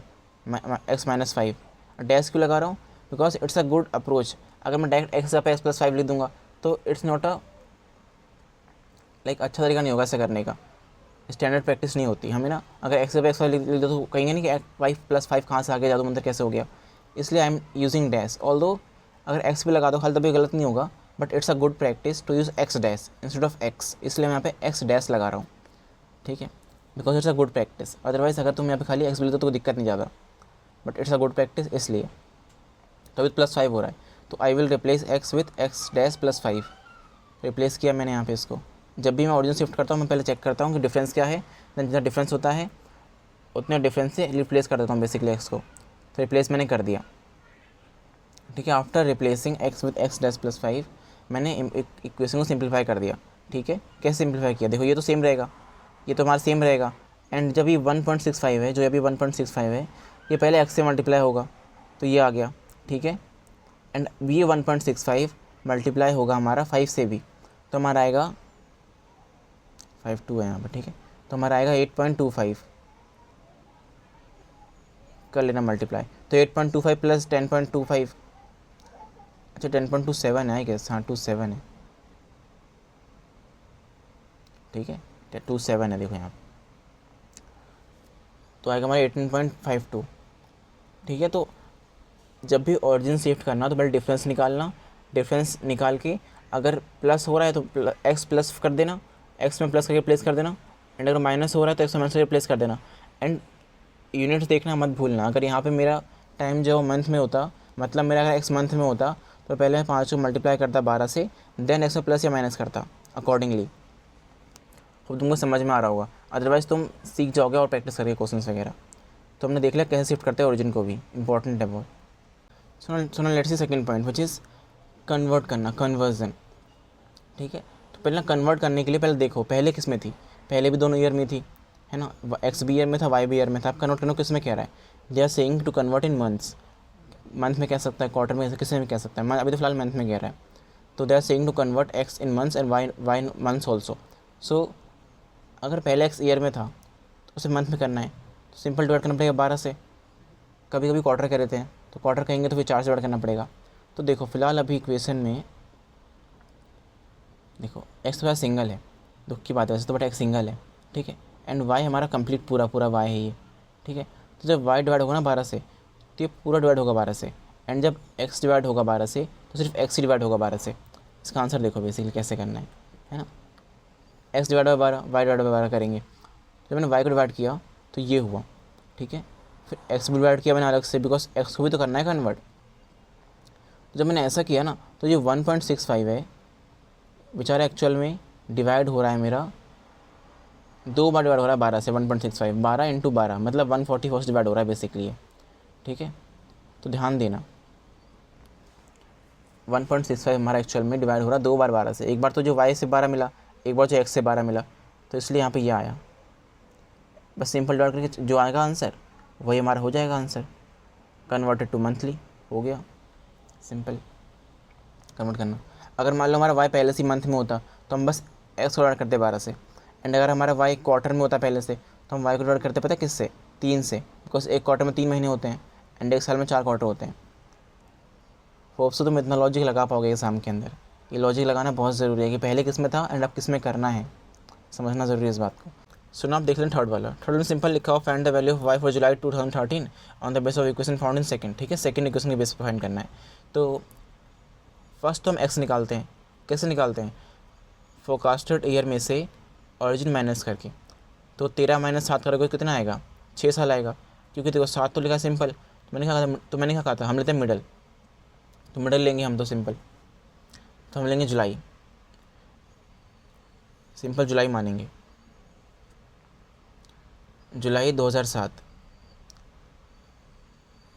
एक्स -5। डैश क्यों लगा रहा हूँ, because it's a good approach. अगर मैं डायरेक्ट एक्स पे एक्स प्लस 5 लिख दूंगा तो इट्स नॉट अ लाइक अच्छा तरीका नहीं होगा ऐसा करने का, स्टैंडर्ड प्रैक्टिस नहीं होती हमें ना। अगर एक्स पे एक्स लिख दो तो कहेंगे नहीं कि वाई प्लस 5 कहाँ से आ गया, जादू मंतर कैसे हो गया। इसलिए I am using dash. Although अगर एक्स पे लगा दो खाली तभी गलत नहीं होगा, but it's a good practice to use X dash instead of X, इसलिए मैं यहाँ पे एक्स डैश लगा रहा हूँ, ठीक है, because it's a good practice. Otherwise अगर तुम यहाँ पे खाली एक्स लिख दो तो कोई दिक्कत नहीं ज़्यादा, but it's a good practice इसलिए। तो विथ +5 हो रहा है, तो I will replace x with x dash +5। Replace किया मैंने यहाँ पे इसको। जब भी मैं ओरिजिन शिफ्ट करता हूँ मैं पहले चेक करता हूँ कि डिफरेंस क्या है, देन जितना डिफरेंस होता है उतने डिफरेंस से रिप्लेस कर देता हूँ बेसिकली एक्स को। तो रिप्लेस मैंने कर दिया, ठीक है। After replacing x with x dash +5 मैंने इक्वेशन को सिंप्लीफाई कर दिया, ठीक है। कैसे सिंप्लीफाई किया, देखो ये तो सेम रहेगा, ये तो हमारा सेम रहेगा। एंड जब ये 1.65 है, जो अभी 1.65 है, ये पहले एक्स से मल्टीप्लाई होगा तो ये आ गया, ठीक है। एंड ये 1.65 मल्टीप्लाई होगा हमारा 5 से भी, तो हमारा आएगा 52 है यहाँ पर, ठीक है। तो हमारा आएगा 8.25, कर लेना मल्टीप्लाई। तो 8.25 प्लस 10.25, अच्छा 10.27 है आई गेस, हाँ 27 है, ठीक है, 27 है देखो यहाँ, तो आएगा हमारा 18.52, ठीक है। तो जब भी ओरिजिन शिफ्ट करना तो पहले डिफरेंस निकालना, डिफरेंस निकाल के अगर प्लस हो रहा है तो एक्स प्लस कर देना, एक्स में प्लस करके प्लेस कर देना। एंड अगर माइनस हो रहा है तो एक्स में माइनस करके प्लेस कर देना। एंड यूनिट्स देखना मत भूलना, अगर यहाँ पे मेरा टाइम जो मंथ में होता, मतलब मेरा अगर एक्स मंथ में होता तो पहले मैं 5 को मल्टीप्लाई करता 12 से, देन एक्स में प्लस या माइनस करता अकॉर्डिंगली। अब तुमको समझ में आ रहा होगा, अदरवाइज़ तुम सीख जाओगे और प्रैक्टिस करके क्वेश्चंस वगैरह। तो हमने देख लिया कैसे शिफ्ट करते हैं ओरिजिन को भी, इंपॉर्टेंट है बहुत। सुनो let's see second point which is convert करना, कन्वर्जन, ठीक है। तो पहले कन्वर्ट करने के लिए पहले देखो पहले किस में थी, पहले भी दोनों ईयर में थी, है ना, एक्स भी ईयर में था, वाई भी ईयर में था। अब कन्वर्ट करना किस में कह रहा है, they are saying to convert in months, month में कह सकता है, क्वार्टर में, किसी में कह सकता है, अभी तो फिलहाल मंथ में कह रहा है। तो they are saying to convert x in months and y months also. So अगर पहले एक्स ईयर में था तो उसे मंथ में करना है, तो सिंपल डिवाइड करना पड़ेगा 12 से। कभी कभी क्वार्टर कह देते हैं तो क्वार्टर कहेंगे तो फिर 4 से डिवाइड करना पड़ेगा। तो देखो फिलहाल अभी इक्वेशन में देखो एक्स तो सिंगल है, दुख की बात है वैसे तो, बट एक्स सिंगल है, ठीक है। एंड वाई हमारा कंप्लीट पूरा वाई है ये, ठीक है। तो जब वाई डिवाइड होगा ना 12 से तो ये पूरा डिवाइड होगा 12 से, एंड जब एक्स डिवाइड होगा 12 से तो सिर्फ एक्स ही डिवाइड होगा 12 से। इसका आंसर देखो बेसिकली कैसे करना है, है ना, x divide by 12, y divide by 12 करेंगे। जब मैंने y को डिवाइड किया तो ये हुआ, ठीक है। फिर x को डिवाइड किया मैंने अलग से, बिकॉज x को भी तो करना है कन्वर्ट। तो जब मैंने ऐसा किया ना तो ये 1.65 है बेचारा एक्चुअल में डिवाइड हो रहा है मेरा, 2 बार डिवाइड हो रहा है 12 से, 1.65 12 इंटू 12 मतलब 140 डिवाइड हो रहा है बेसिकली ये, ठीक है। तो ध्यान देना 1.65 हमारा एक्चुअल में डिवाइड हो रहा है 2 बार 12 से, एक बार तो जो y से 12 मिला, एक बार जो x से 12 मिला, तो इसलिए यहाँ पे ये आया। बस सिंपल डिवाइड करके जो आएगा आंसर वही हमारा हो जाएगा आंसर। कन्वर्टेड टू मंथली हो गया, सिंपल कन्वर्ट करना। अगर मान लो हमारा y पहले से मंथ में होता तो हम बस x को डिवाइड करते 12 से, एंड अगर हमारा y क्वार्टर में होता पहले से तो हम y को डिवाइड करते पता है किससे, 3 से, बिकॉज एक क्वार्टर में 3 महीने होते हैं एंड एक साल में 4 क्वार्टर होते हैं। होप से तुम इतना लॉजिक लगा पाओगे एग्जाम के अंदर। ये लॉजिक लगाना बहुत ज़रूरी है कि पहले किस में था एंड अब किस में करना है, समझना ज़रूरी है इस बात को। सुनो आप देख लें थर्ड वाला। थर्ड में सिंपल लिखा हो find the value of y for July 2013 on the base of equation found in second, ठीक है। सेकंड इक्वेशन के बेस पर फाइंड करना है। तो फर्स्ट तो हम x निकालते हैं। कैसे निकालते हैं, फोरकास्टेड ईयर में से ऑरिजिन माइनस करके। तो 13 माइनस 7 करोगे कितना आएगा, 6 साल आएगा, क्योंकि देखो 7 तो लिखा सिंपल। मैंने क्या कहा था, हम लेते हैं मिडल, तो मिडल लेंगे हम तो सिंपल, तो हम लेंगे जुलाई, सिंपल जुलाई मानेंगे। जुलाई 2007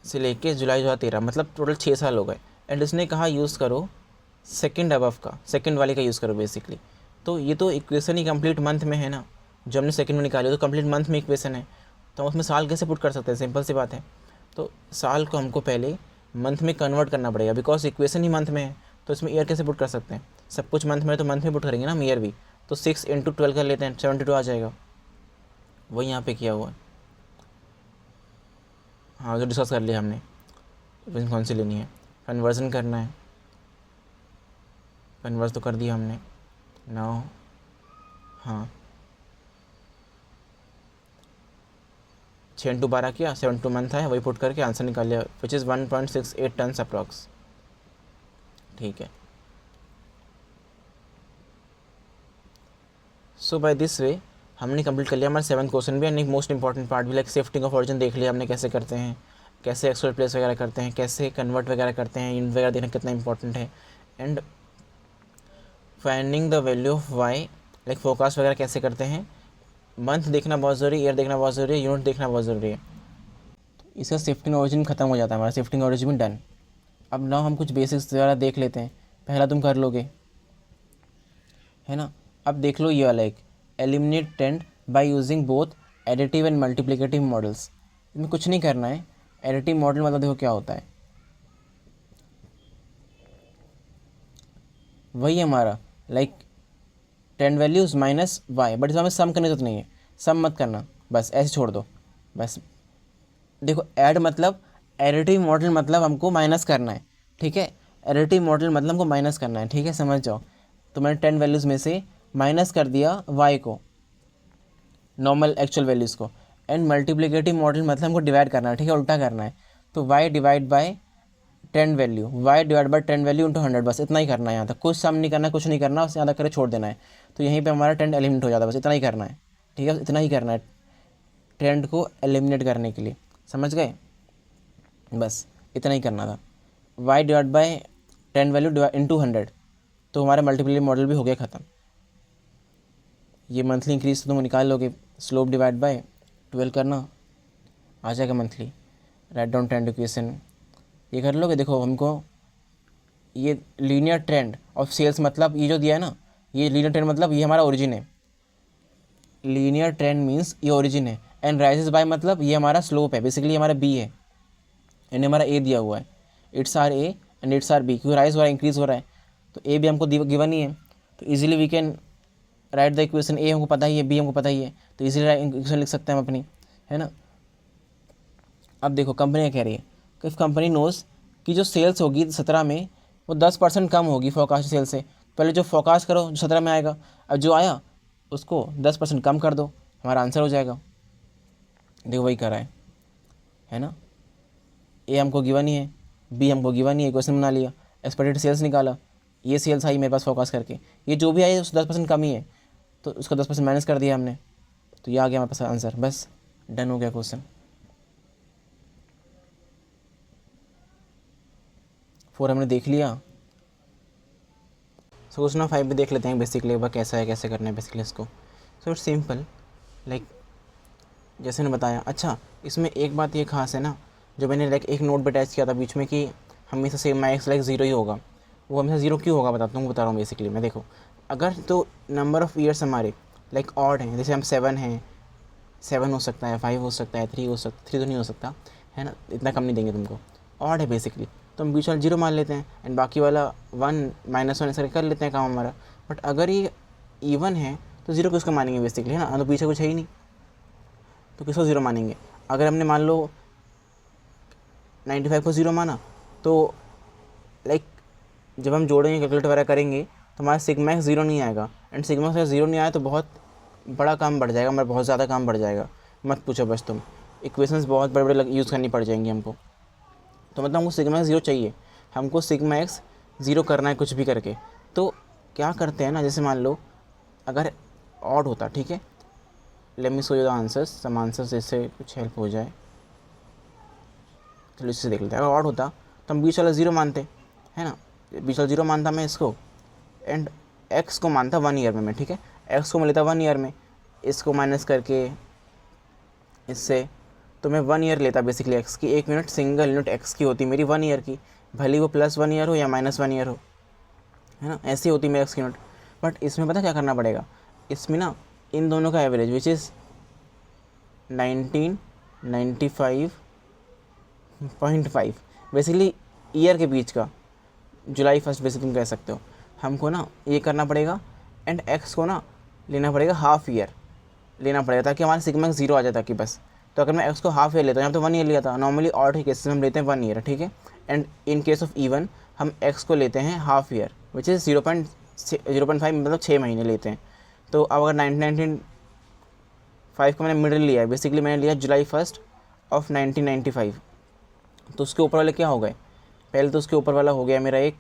से लेके जुलाई 2013 मतलब टोटल 6 साल हो गए। एंड इसने कहा यूज़ करो सेकंड अबव का, सेकंड वाले का यूज़ करो बेसिकली। तो ये तो इक्वेशन ही कंप्लीट मंथ में है ना, जो हमने सेकंड में निकाली तो कंप्लीट मंथ में इक्वेशन है, तो हम उसमें साल कैसे पुट कर सकते हैं, सिंपल सी बात है। तो साल को हमको पहले मंथ में कन्वर्ट करना पड़ेगा, बिकॉज इक्वेशन ही मंथ में है, तो इसमें ईयर कैसे पुट कर सकते हैं, सब कुछ मंथ में है तो मंथ में पुट करेंगे ना हम ईयर भी। तो 6 इंटू 12 कर लेते हैं, 72 आ जाएगा, वही यहाँ पे किया हुआ है। हाँ जो डिस्कस कर लिया हमने, इक्वेशन कौन सी लेनी है, कन्वर्जन करना है, कन्वर्स तो कर दिया हमने नाउ। हाँ 6 इंटू 12 किया, 72 मंथ है, वही पुट करके आंसर निकाल लिया, विच इज़ 1.68 टन अप्रॉक्स, ठीक है। सो बाय दिस वे हमने कंप्लीट कर लिया हमारा 7th क्वेश्चन भी, एंड मोस्ट इंपॉर्टेंट पार्ट भी लाइक शिफ्टिंग ऑफ ऑरिजिन देख लिया हमने कैसे करते हैं, कैसे एक्चुअल प्लेस वगैरह करते हैं, कैसे कन्वर्ट वगैरह करते हैं, यूनिट वगैरह देखना कितना इंपॉर्टेंट है, and finding the value of why like forecast वगैरह कैसे करते हैं। मंथ देखना बहुत ज़रूरी, ईयर देखना बहुत ज़रूरी है, यूनिट देखना बहुत ज़रूरी है। तो इसका शिफ्टिंग ऑरिजिन खत्म हो जाता है, हमारा शिफ्टिंग ऑरिजिन डन। अब ना हम कुछ बेसिक्स वगैरह देख लेते हैं, पहला तुम कर लोगे, है ना। अब देख लो ये वाला एक eliminate trend by using both additive and multiplicative models. इसमें कुछ नहीं करना है, एडिटिव मॉडल मतलब देखो क्या होता है, वही हमारा like trend values minus Y, but इसमें हमें सम करने की जरूरत नहीं है, सम मत करना, बस ऐसे छोड़ दो। बस देखो ऐड मतलब एडिटिव मॉडल मतलब हमको माइनस करना है, ठीक है। एडिटिव मॉडल मतलब हमको माइनस करना है, ठीक है, समझ जाओ। तो मैंने 10 वैल्यूज़ में से माइनस कर दिया वाई को, नॉर्मल एक्चुअल वैल्यूज़ को, एंड मल्टीप्लिकेटिव मॉडल मतलब हमको डिवाइड करना है, ठीक है, उल्टा करना है। तो Y divide by 10 value, Y divide by 10 value into 100, बस इतना ही करना है यहाँ तक, कुछ सम नहीं करना, कुछ नहीं करना, उससे ज़्यादा करे छोड़ देना है। तो यहीं पे हमारा ट्रेंड एलिमिनेट हो जाता है, बस इतना ही करना है, ठीक है, इतना ही करना है ट्रेंड को एलिमिनेट करने के लिए, समझ गए, बस इतना ही करना था। Y divide by 10 value into 100, तो हमारा मल्टीप्लिकेटिव मॉडल भी हो गया ख़त्म। ये मंथली इंक्रीज तो तुम निकाल लोगे, स्लोप डिवाइड बाय 12 करना, आ जाएगा monthly. Write down trend equation ये कर लोगे। देखो हमको ये लीनियर ट्रेंड ऑफ सेल्स मतलब ये जो दिया है ना, ये लीनियर ट्रेंड मतलब ये हमारा ओरिजिन है, लीनियर ट्रेंड मीन्स ये ओरिजिन है, एंड राइजेस बाय मतलब ये हमारा स्लोप है, बेसिकली हमारा बी है, एंड हमारा ए दिया हुआ है, it's R A and it's R B, क्योंकि राइज हो रहा है, इंक्रीज हो रहा है, तो ए भी हमको गिवन ही है, तो easily we can write the equation, a हमको पता ही है, बी हमको पता ही है, तो इजीली इक्वेशन लिख सकते हैं हम अपनी, है ना। अब देखो कंपनी क्या कह रही है कि कंपनी नोज कि जो सेल्स होगी 17 में वो 10% कम होगी फोरकास्ट सेल से, पहले जो फोरकास्ट करो जो 17 में आएगा, अब जो आया उसको 10% कम कर दो, हमारा आंसर हो जाएगा। देखो वही कर रहा है ना। ए हमको गिवन ही है, बी हमको गिवन ही है, क्वेश्चन बना लिया, एक्सपेक्टेड सेल्स निकाला, ये सेल्स आई मेरे पास फोकस करके, ये जो भी आई उससे 10% कम ही है, तो उसका 10% माइनस कर दिया हमने, तो ये आ गया हमारे पास आंसर। बस डन हो गया क्वेश्चन। 4 हमने देख लिया। सो क्वेश्चन 5 भी देख लेते हैं बेसिकली एक बार कैसा है, कैसे करना है बेसिकली इसको। सो इट्स सिंपल, लाइक जैसे मैंने बताया। अच्छा, इसमें एक बात ये खास है ना, जो मैंने लाइक एक नोट पे अटैच किया था बीच में कि हमेशा सिग्मा एक्स लाइक 0 ही होगा, वो हमेशा 0 क्यों होगा बताता हूँ, बता रहा हूँ बेसिकली मैं। देखो, अगर तो नंबर ऑफ़ ईयर्स हमारे लाइक ऑड हैं, जैसे हम 7 हैं, 7 हो सकता है, 5 हो सकता है, 3 हो सकता, 3 तो नहीं हो सकता है ना, इतना कम नहीं देंगे तुमको, ऑड है बेसिकली, तो हम बीच वाला 0 मान लेते हैं एंड बाकी वाला 1 -1 ऐसा कर लेते हैं काम हमारा। बट अगर ये इवन है तो 0 किसको मानेंगे बेसिकली, है ना, तो पीछे कुछ है ही नहीं, तो किसको 0 मानेंगे। अगर हमने मान लो 95 को 0 माना, तो लाइक जब हम जोड़ेंगे कैलकुलेट वगैरह करेंगे तो हमारा सिग्मा एक्स 0 नहीं आएगा, एंड सिग्मा से 0 नहीं आया तो बहुत बड़ा काम बढ़ जाएगा हमारा, बहुत ज़्यादा काम बढ़ जाएगा, मत पूछो बस तुम, इक्वेशंस बहुत बड़े बड़े यूज़ करनी पड़ जाएंगी हमको। तो मतलब हमको सिग्मा एक्स 0 चाहिए, हमको सिग्मा एक्स 0 करना है कुछ भी करके। तो क्या करते हैं ना, जैसे मान लो अगर ऑड होता, ठीक है, let me show you the answers, some answers, इससे कुछ हेल्प हो जाए। चलो इससे देख लेते हैं। अगर ऑड होता तो हम बीच वाला 0 मानते, है ना, बीच वाला 0 मानता मैं इसको, एंड एक्स को मानता 1 ईयर में मैं, ठीक है, एक्स को मैं लेता 1 ईयर में, इसको माइनस करके इससे, तो मैं 1 ईयर लेता बेसिकली एक्स की, 1 यूनिट सिंगल यूनिट एक्स की होती मेरी 1 ईयर की, भले वो +1 ईयर हो या -1 ईयर हो, है ना, ऐसी होती मेरी एक्स की यूनिट। बट इसमें पता क्या करना पड़ेगा, इसमें ना इन दोनों का average which is 1995.5 basically year के बीच का, जुलाई 1 वैसे तुम कह सकते हो, हमको ना ये करना पड़ेगा, एंड एक्स को ना लेना पड़ेगा हाफ ईयर लेना पड़ेगा, ताकि हमारा सिग्मा 0 आ जाए ताकि बस। तो अगर मैं एक्स को हाफ ईयर लेता हूँ, यहाँ तो 1 ईयर लिया था, नॉर्मली ऑड के केसेस में हम लेते हैं 1 ईयर, ठीक है, and in case of even हम एक्स को लेते हैं हाफ ईयर विच इज़ 0.5 मतलब 6 महीने लेते हैं। तो अब अगर 1995 का मैंने मिडिल लिया है, बेसिकली मैंने लिया जुलाई 1 ऑफ 1995, तो उसके ऊपर वाले क्या हो गए, पहले तो उसके ऊपर वाला हो गया मेरा एक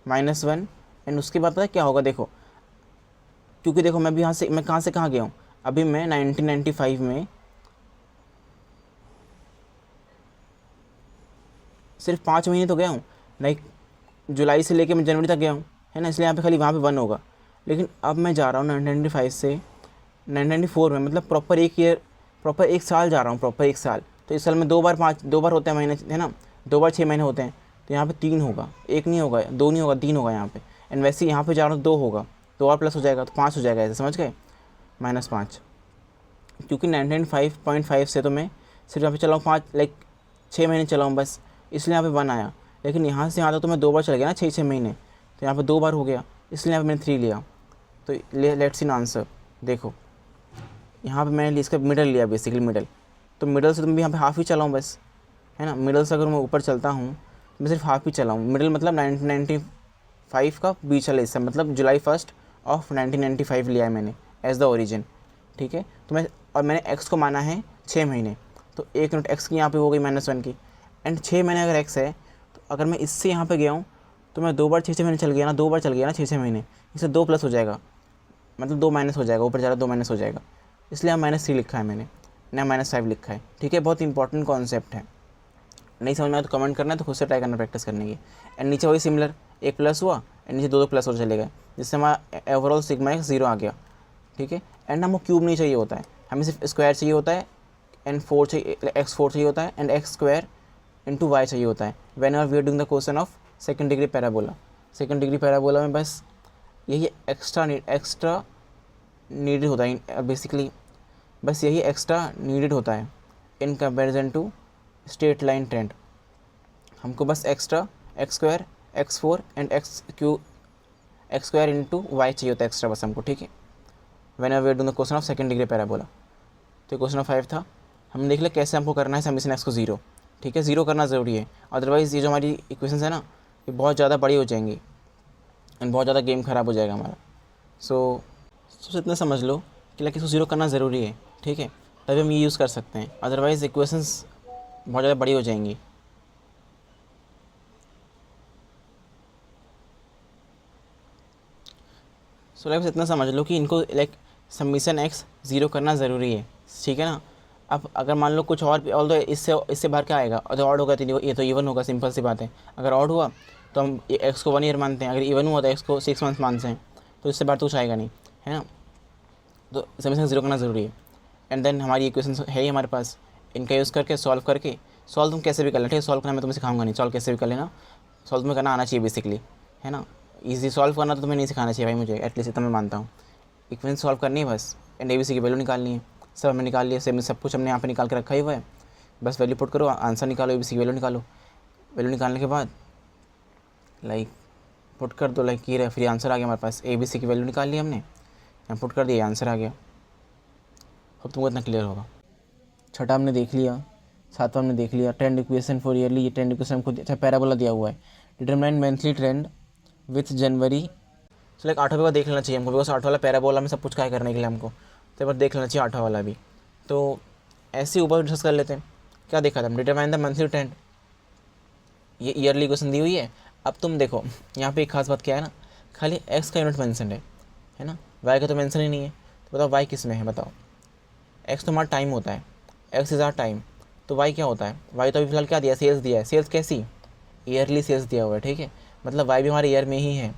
-1, एंड उसके बाद पता है क्या होगा, देखो, क्योंकि देखो मैं भी यहाँ से, मैं कहाँ से कहाँ गया हूँ, अभी मैं 1995 में सिर्फ 5 महीने तो गया हूँ, लाइक जुलाई से लेके मैं जनवरी तक गया हूँ, है ना, इसलिए यहाँ पे खाली वहाँ पे 1 होगा। लेकिन अब मैं जा रहा हूँ 1995 से 1994 में, मतलब प्रॉपर 1 ईयर, प्रॉपर 1 साल जा रहा हूँ, प्रॉपर 1 साल। तो इस साल में 2 बार होते हैं महीने, है ना, 2 बार 6 महीने होते हैं, तो यहाँ पे 3 होगा, 1 नहीं होगा, 2 नहीं होगा, 3 होगा यहाँ पे। एंड वैसे यहाँ पे जा रहा हूँ 2 होगा, 2 और प्लस हो जाएगा तो 5 हो जाएगा, ऐसे समझ गए, -5, क्योंकि 1995.5 से तो मैं सिर्फ यहाँ पे चला हूँ 5 लाइक 6 महीने चला हूँ बस, इसलिए यहाँ पे 1 आया। लेकिन यहाँ से यहाँ तक तो मैं 2 बार चल गया ना, 6 महीने, तो यहाँ पे 2 बार हो गया, इसलिए यहाँ पे मैंने 3 लिया। तो लेट्स इन आंसर, देखो यहाँ पे मैंने इसका मिडल लिया बेसिकली, मिडल, तो मिडल से तो मैं यहाँ पे हाफ ही चला हूँ बस, है ना, मिडल से अगर मैं ऊपर चलता हूँ मैं सिर्फ हाफ ही चला हूँ, मिडल मतलब 1995 का बीच वाला हिस्सा, मतलब जुलाई 1 ऑफ 1995 लिया है मैंने एज द ओरिजिन, ठीक है। तो मैं, और मैंने एक्स को माना है 6 महीने, तो 1 यूनिट एक्स की यहाँ पे हो गई -1 की, एंड 6 महीने अगर एक्स है, तो अगर मैं इससे यहाँ पे गया हूँ तो मैं 2 बार 6 महीने चल गया ना, 2 बार चल गया ना 6 महीने, इससे 2 प्लस हो जाएगा, मतलब 2 माइनस हो जाएगा, ऊपर जा रहा 2 माइनस हो जाएगा, इसलिए यहाँ -3 लिखा है मैंने, ना -5 लिखा है, ठीक है। बहुत इंपॉर्टेंट कॉन्सेप्ट है, नहीं समझ में आया तो कमेंट करना है, तो खुद से ट्राई करना प्रैक्टिस करने की। एंड नीचे वही सिमिलर, 1 प्लस हुआ एंड नीचे 2 प्लस और चले गए, जिससे हमारा ओवरऑल सिग्मा एक्स 0 आ गया, ठीक है। एंड हमको क्यूब नहीं चाहिए होता है, हमें सिर्फ स्क्वायर चाहिए होता है, एंड 4 चाहिए, x4 चाहिए होता है, एंड x² इंटू वाई चाहिए होता है। When are we are doing the question of second degree parabola, second degree parabola में बस यही एक्स्ट्रा नीडेड होता है बेसिकली, बस यही एक्स्ट्रा नीडेड होता है in comparison to straight line trend. हमको बस extra x² x4 and x² into Y चाहिए होता है एक्स्ट्रा बस हमको, ठीक है। When are we are doing the question of second degree parabola, तो क्वेश्चन ऑफ 5 था, हमने देख लिया कैसे हमको करना है समेशन एक्स को 0, ठीक है, 0 करना ज़रूरी है, अदरवाइज़ ये जो हमारी इक्वेशंस है ना, ये बहुत ज़्यादा बड़ी हो जाएंगी एंड बहुत ज़्यादा गेम ख़राब हो जाएगा हमारा। सो इतना समझ लो कि लाइक इसको 0 करना ज़रूरी है, ठीक है, तभी हम ये यूज़ कर सकते हैं, अदरवाइज़ इक्वेशंस बहुत ज़्यादा बड़ी हो जाएंगी। सो लाइक इतना समझ लो कि इनको लाइक सबमिशन एक्स 0 करना ज़रूरी है, ठीक है ना। अब अगर मान लो कुछ और तो इससे बाहर क्या आएगा, अगर ऑड होगा तो ये तो इवन होगा, सिंपल सी बात है। अगर ऑड हुआ तो हम एक्स को 1 ईयर मानते हैं, अगर इवन हुआ तो एक्स को 6 मंथ्स मानते हैं, तो इससे बाहर तो कुछ आएगा नहीं, है ना। तो सबमिशन 0 करना ज़रूरी है। एंड देन हमारी इक्वेशन है ही हमारे पास, इनका यूज़ करके सॉल्व तुम कैसे भी कर लेना, ठीक है। सॉल्व करना मैं तुम्हें सिखाऊंगा नहीं, सॉल्व कैसे भी कर लेना, सॉल्व तुम्हें करना आना चाहिए बेसिकली, है ना। ईजी सॉल्व करना तो तुम्हें नहीं सिखाना चाहिए भाई मुझे, एटलीस्ट इतना मैं मानता हूँ। इक्वेशन सॉल्व करनी है बस, एंड ABC की वैल्यू निकालनी है, सब हमने निकाल लिया, सब कुछ हमने यहाँ पे निकाल के रखा ही हुआ है। बस वैल्यू पुट करो, आंसर निकालो, ABC की वैल्यू निकालो। वैल्यू निकालने के बाद लाइक पुट कर दो, लाइक ये रहा, फिर आंसर आ गया हमारे पास। ABC की वैल्यू निकाल ली हमने, यहाँ पुट कर दिया, आंसर आ गया। अब तुमको इतना क्लियर होगा। छठा हमने देख लिया, सातवां हमने देख लिया, ट्रेंड इक्वेशन फॉर ईयरली। ये ट्रेंड इक्वेशन हमको अच्छा पैराबोला दिया हुआ है, डिटरमाइन मंथली ट्रेंड विथ जनवरी। तो लाइक 8वां पेपर देख लेना चाहिए हमको, बिकॉज 8वां वाला पैराबोला में सब कुछ क्या करने के लिए हमको, तो पर देख लेना चाहिए 8वां वाला भी। तो ऐसे ऊपर डिस्कस कर लेते हैं। क्या देखा था, डिटरमाइन द मंथली ट्रेंड, ये ईयरली क्वेश्चन दी हुई है। अब तुम देखो यहाँ पे एक खास बात क्या है ना, खाली एक्स का यूनिट मेंशन है ना, वाई का तो मेंशन ही नहीं है। तो बताओ वाई किस में है, बताओ। एक्स तो हमारा टाइम होता है, एक्स इज़ आर टाइम, तो वाई क्या होता है, वाई तो अभी फिलहाल क्या दिया, सेल्स दिया है। सेल्स कैसी, ईयरली सेल्स दिया हुआ है, ठीक है। मतलब वाई भी हमारे ईयर में ही है।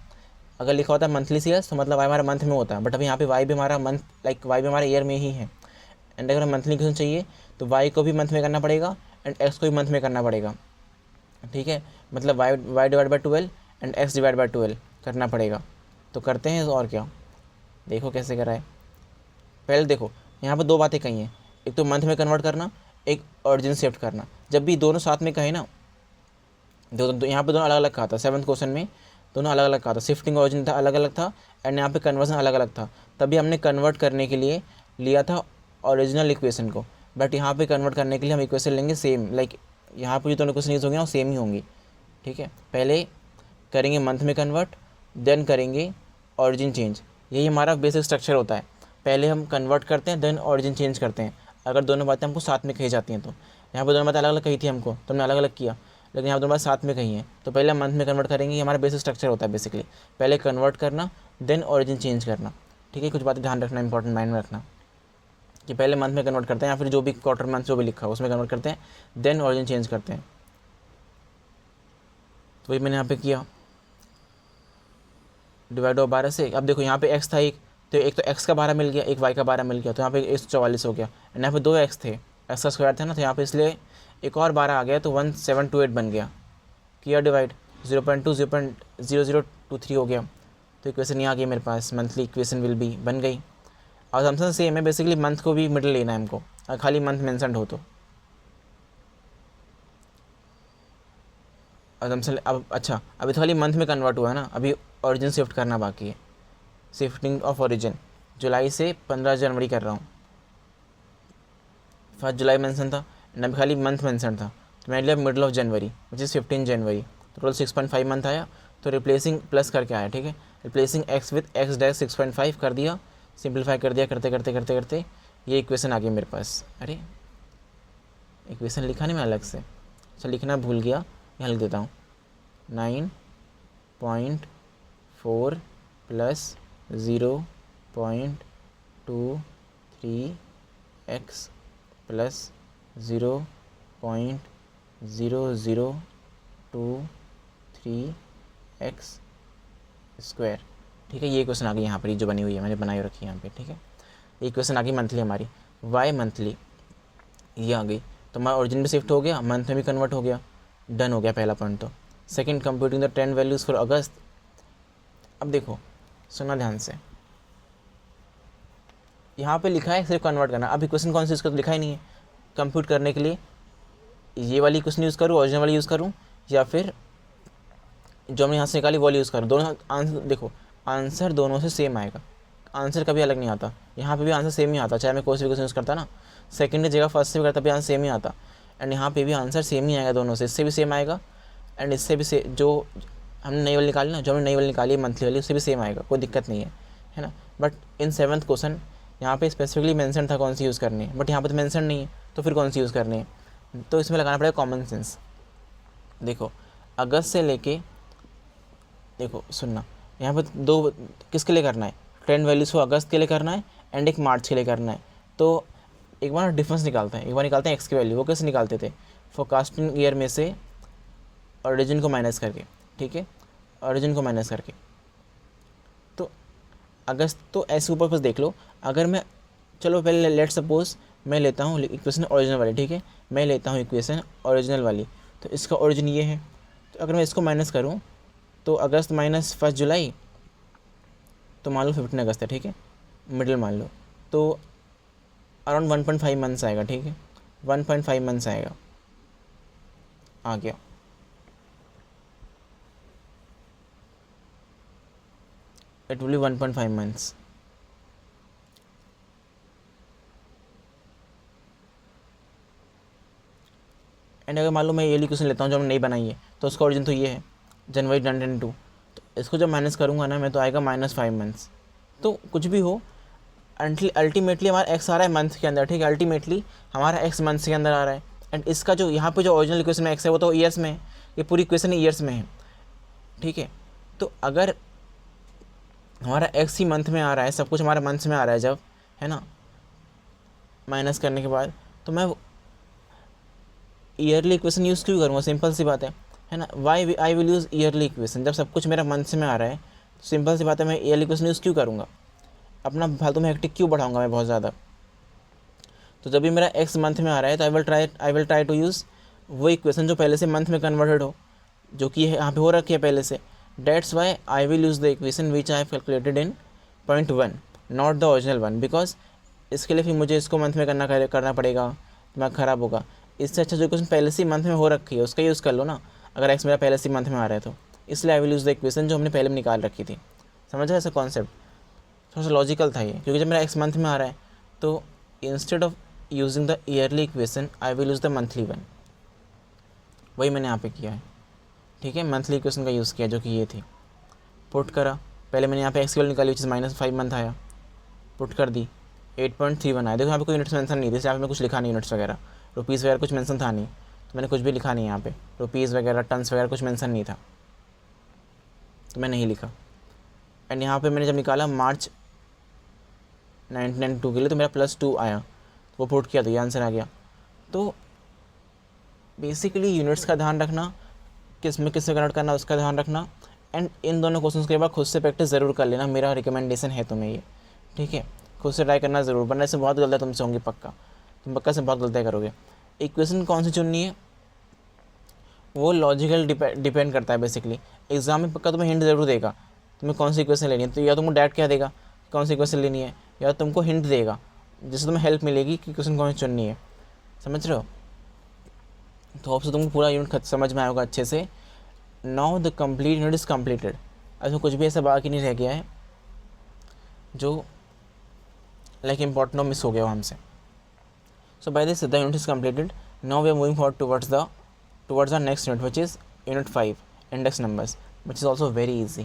अगर लिखा होता है मंथली सेल्स तो मतलब वाई हमारा मंथ में होता है, बट अभी यहाँ पे वाई भी हमारा मंथ, लाइक वाई भी हमारे ईयर में ही है। एंड अगर मंथली क्वेश्चन चाहिए तो वाई को भी मंथ में करना पड़ेगा एंड एक्स को भी मंथ में करना पड़ेगा, ठीक है। मतलब Y divide by 12 and X divide by 12 करना पड़ेगा। तो करते हैं, और क्या, देखो कैसे करा है। पहले देखो यहाँ पर 2 बातें कही हैं, एक तो मंथ में कन्वर्ट करना, एक ऑरिजिन शिफ्ट करना। जब भी दोनों साथ में कहे ना, यहाँ पे दोनों अलग अलग कहा था, 7th क्वेश्चन में दोनों अलग अलग कहा था। शिफ्टिंग ऑरिजिन था, अलग अलग था, एंड यहाँ पे कन्वर्जन अलग अलग था। तभी हमने कन्वर्ट करने के लिए लिया था ओरिजिनल इक्वेशन को, बट यहाँ पे कन्वर्ट करने के लिए हम इक्वेशन लेंगे सेम, लाइक यहाँ पर जो दोनों इक्वेशन यूज़ होंगे वो सेम ही होंगी, ठीक है। पहले करेंगे मंथ में कन्वर्ट, देन करेंगे ऑरिजिन चेंज। यही हमारा बेसिक स्ट्रक्चर होता है। पहले हम कन्वर्ट करते हैं, देन ऑरिजिन चेंज करते हैं, अगर दोनों बातें हमको साथ में कही जाती हैं तो। यहाँ पर दोनों बातें अलग अलग कही थी हमको, तो हमने अलग अलग किया, लेकिन यहाँ दोनों बात साथ में कही है, तो पहले मंथ में कन्वर्ट करेंगे। ये हमारा बेसिक स्ट्रक्चर होता है बेसिकली, पहले कन्वर्ट करना, देन ऑरिजिन चेंज करना, ठीक है। कुछ बातें ध्यान रखना, इंपॉर्टेंट माइंड में रखना कि पहले मंथ में कन्वर्ट करते हैं, या फिर जो भी क्वार्टर मंथ जो भी लिखा है उसमें कन्वर्ट करते हैं, देन ऑरिजिन चेंज करते हैं। तो वही मैंने यहाँ पे किया, डिवाइड ऑफ 12 से। अब देखो यहाँ पे एक्स था एक, तो एक तो एक्स का 12 मिल गया, एक वाई का 12 मिल गया, तो यहाँ पे 144 हो गया। एंड यहाँ पे 2 एक्स थे, एक्स का स्क्वायर था ना, तो यहाँ पे इसलिए एक और 12 आ गया, तो 1728 बन गया। किया डिवाइड, 0.0023 हो गया। तो इक्वेशन ये आ गई मेरे पास, मंथली इक्वेशन विल बी बन गई। और असम्पशन सेम है, बेसिकली मंथ को भी मिडिल लेना है हमको, अगर खाली मंथ मेंशन्ड हो तो। असम्पशन अब अच्छा, अभी तो खाली मंथ में कन्वर्ट हुआ है ना, अभी ओरिजिन शिफ्ट करना बाकी है। शिफ्टिंग ऑफ ओरिजिन जुलाई से 15 जनवरी कर रहा हूँ। 1 जुलाई मेंशन था, एंड अभी खाली मंथ मेंशन था, तो मैंने लिया middle of January which is 15 जनवरी। तो टोटल 6.5 मंथ आया, तो रिप्लेसिंग प्लस करके आया, ठीक है। Replacing x with x dash 6.5 कर दिया, सिंप्लीफाई कर दिया, करते करते करते करते ये इक्वेशन आ गई मेरे पास। अरे इक्वेशन लिखा नहीं मैं अलग से, अच्छा लिखना भूल गया, यहाँ लिख देता हूँ। 9.4 plus 0.23x plus 0.0023x square, ठीक है। ये क्वेश्चन आ गई यहाँ पर, जो बनी हुई है मैंने बनाई रखी है यहाँ पे, ठीक है। ये क्वेश्चन आ गई मंथली हमारी, वाई मंथली ये आ गई। तो हमारा ओरिजिन भी शिफ्ट हो गया, मंथ में भी कन्वर्ट हो गया, डन हो गया पहला पॉइंट। तो second, computing the trend values for August. अब देखो सुनना ध्यान से, यहाँ पे लिखा है सिर्फ कन्वर्ट करना। अब इक्वेशन कौन सी यूज़ करूँ, लिखा ही नहीं है। कंप्यूट करने के लिए ये वाली इक्वेशन यूज़ करूँ, ओरिजिनल वाली यूज़ करूँ, या फिर जो हमने यहाँ से निकाली वो वाली यूज़ करूँ। दोनों आंसर देखो, आंसर दोनों से सेम आएगा, आंसर कभी अलग नहीं आता। यहाँ पे भी आंसर सेम ही आता, चाहे मैं कोई सी इक्वेशन यूज़ करता ना, सेकंड की जगह फर्स्ट से भी करता भी आंसर सेम ही आता। एंड यहाँ पे भी आंसर सेम ही आएगा दोनों से, इससे भी सेम आएगा एंड इससे भी जो हमने नई वाली निकाली ना, जो हमने नई वाली निकाली है मंथली वाली, उससे भी सेम आएगा, कोई दिक्कत नहीं है ना। बट इन 7th क्वेश्चन यहाँ पे स्पेसिफिकली मेंशन था कौन सी यूज़ करनी है, बट यहाँ पे तो मेंशन नहीं है, तो फिर कौन सी यूज़ करनी है, तो इसमें लगाना पड़ेगा कॉमन सेंस। देखो अगस्त से लेके, देखो सुनना, यहाँ पर 2 किसके लिए करना है, 10 वैल्यूज़ को अगस्त के लिए करना है एंड एक मार्च के लिए करना है। तो एक बार डिफरेंस निकालते हैं, एक बार निकालते हैं एक्स की वैल्यू। वो कैसे निकालते थे, फोरकास्टिंग ईयर में से ओरिजिन को माइनस करके, ठीक है, ओरिजिन को माइनस करके। तो अगस्त तो ऐसे ऊपर बस देख लो। अगर मैं, चलो पहले लेट सपोज मैं लेता हूँ इक्वेशन ओरिजिनल वाली, ठीक है, मैं लेता हूँ इक्वेशन ओरिजिनल वाली। तो इसका ओरिजिन ये है, तो अगर मैं इसको माइनस करूँ तो अगस्त माइनस 1 जुलाई, तो मान लो 15 अगस्त है, ठीक है, मिडिल मान लो, तो अराउंड 1.5 मंथ्स आएगा, ठीक है, 1.5 मंथ्स आएगा, आ गया। It will be 1.5 months. And अगर मान लो मैं ये वाली क्वेश्चन लेता हूँ जो हमने नहीं बनाई है, तो उसका ओरिजिन तो ये है, जनवरी 2022। तो इसको जब माइनस करूँगा ना मैं, तो आएगा -5 मंथ्स। तो कुछ भी हो, अल्टीमेटली हमारा एक्स आ रहा है मंथ के अंदर, ठीक है, अल्टीमेटली हमारा एक्स मंथ के अंदर आ रहा है। एंड इसका जो यहाँ पे जो ओरिजिनल इक्वेशन में एक्स है वो तो ईयर्स में है, ये पूरी इक्वेशन ईयर्स में है, ठीक है। तो अगर हमारा एक्स ही मंथ में आ रहा है, सब कुछ हमारा मंथ में आ रहा है जब, है ना, माइनस करने के बाद, तो मैं ईयरली इक्वेशन यूज़ क्यों करूँगा, सिंपल सी बात है ना। Why I will use yearly equation, जब सब कुछ मेरा मंथ में आ रहा है, तो सिंपल सी बात है मैं ईयरली इक्वेशन यूज़ क्यों करूँगा, अपना फालतू में हेक्टिक क्यों बढ़ाऊँगा मैं बहुत ज़्यादा। तो जब भी मेरा एक्स मंथ में आ रहा है, तो I will try to use वो इक्वेशन जो पहले से मंथ में कन्वर्टेड हो, जो कि यहाँ पे हो रखी है पहले से। That's why I will use the equation which I have calculated in .1, not the original one, because इसके लिए फिर मुझे इसको मंथ में करना पड़ेगा, दिमाग ख़राब होगा। इससे अच्छा जो इक्वेशन पहले से मंथ में हो रखी है उसका यूज़ कर लो ना, अगर एक्स मेरा पहले से मंथ में आ रहा है तो। इसलिए आई विल यूज़ द इक्वेशन जो हमने पहले में निकाल रखी थी। समझा ऐसा कॉन्सेप्ट, थोड़ा सा लॉजिकल था ये, क्योंकि जब मेरा एक्स मंथ में आ रहा है, तो instead of using the yearly equation I will use the monthly one. वही मैंने यहाँ पे किया है, ठीक है, मंथली इक्वेशन का यूज़ किया जो कि ये थी। पुट करा, पहले मैंने यहाँ पे एक्स की वैल्यू निकाली विच इज़ -5 मंथ आया, पुट कर दी, 8.31 आया। देखो यहाँ पे कोई यूनिट्स मेंशन नहीं थी, यहाँ पे मैं कुछ लिखा नहीं, यूनिट्स वगैरह रुपीज़ वगैरह कुछ मेंशन था नहीं, तो मैंने कुछ भी लिखा नहीं यहाँ पे, रुपीज़ वगैरह टन्स वगैरह कुछ मेंशन नहीं था, तो मैं नहीं लिखा। एंड यहाँ पे मैंने जब निकाला मार्च 1992 के लिए, तो मेरा +2 आया, तो वो पुट किया तो ये आंसर आ गया। तो बेसिकली यूनिट्स का ध्यान रखना, किस में कन्वर्ट करना उसका ध्यान रखना, एंड इन दोनों क्वेश्चंस के बाद खुद से प्रैक्टिस ज़रूर कर लेना, मेरा रिकमेंडेशन है तुम्हें ये, ठीक है, खुद से ट्राई करना ज़रूर, वरना से बहुत गलतियाँ तुमसे होंगी पक्का, तुम पक्का से बहुत गलतियाँ करोगे। इक्वेशन कौन सी चुननी है वो लॉजिकल डिपेंड करता है बेसिकली। एग्जाम में पक्का तुम्हें हिंट ज़रूर देगा तुम्हें कौन सी इक्वेशन लेनी है, तो या तुमको डायरेक्ट क्या देगा कौन सी इक्वेशन लेनी है, या तुमको हिंट देगा जिससे तुम्हें हेल्प मिलेगी कि इक्वेशन कौन सी चुननी है। समझ रहे हो, तो होप से तुमको पूरा यूनिट समझ में आएगा अच्छे से। Now the complete unit is completed, ऐसा कुछ भी ऐसा बाकी नहीं रह गया है जो लाइक इम्पॉर्टेंट हो, मिस हो गया हो हमसे। So by this the unit is completed. Now we are moving forward towards our next unit, which is unit 5, index numbers, which is also very easy.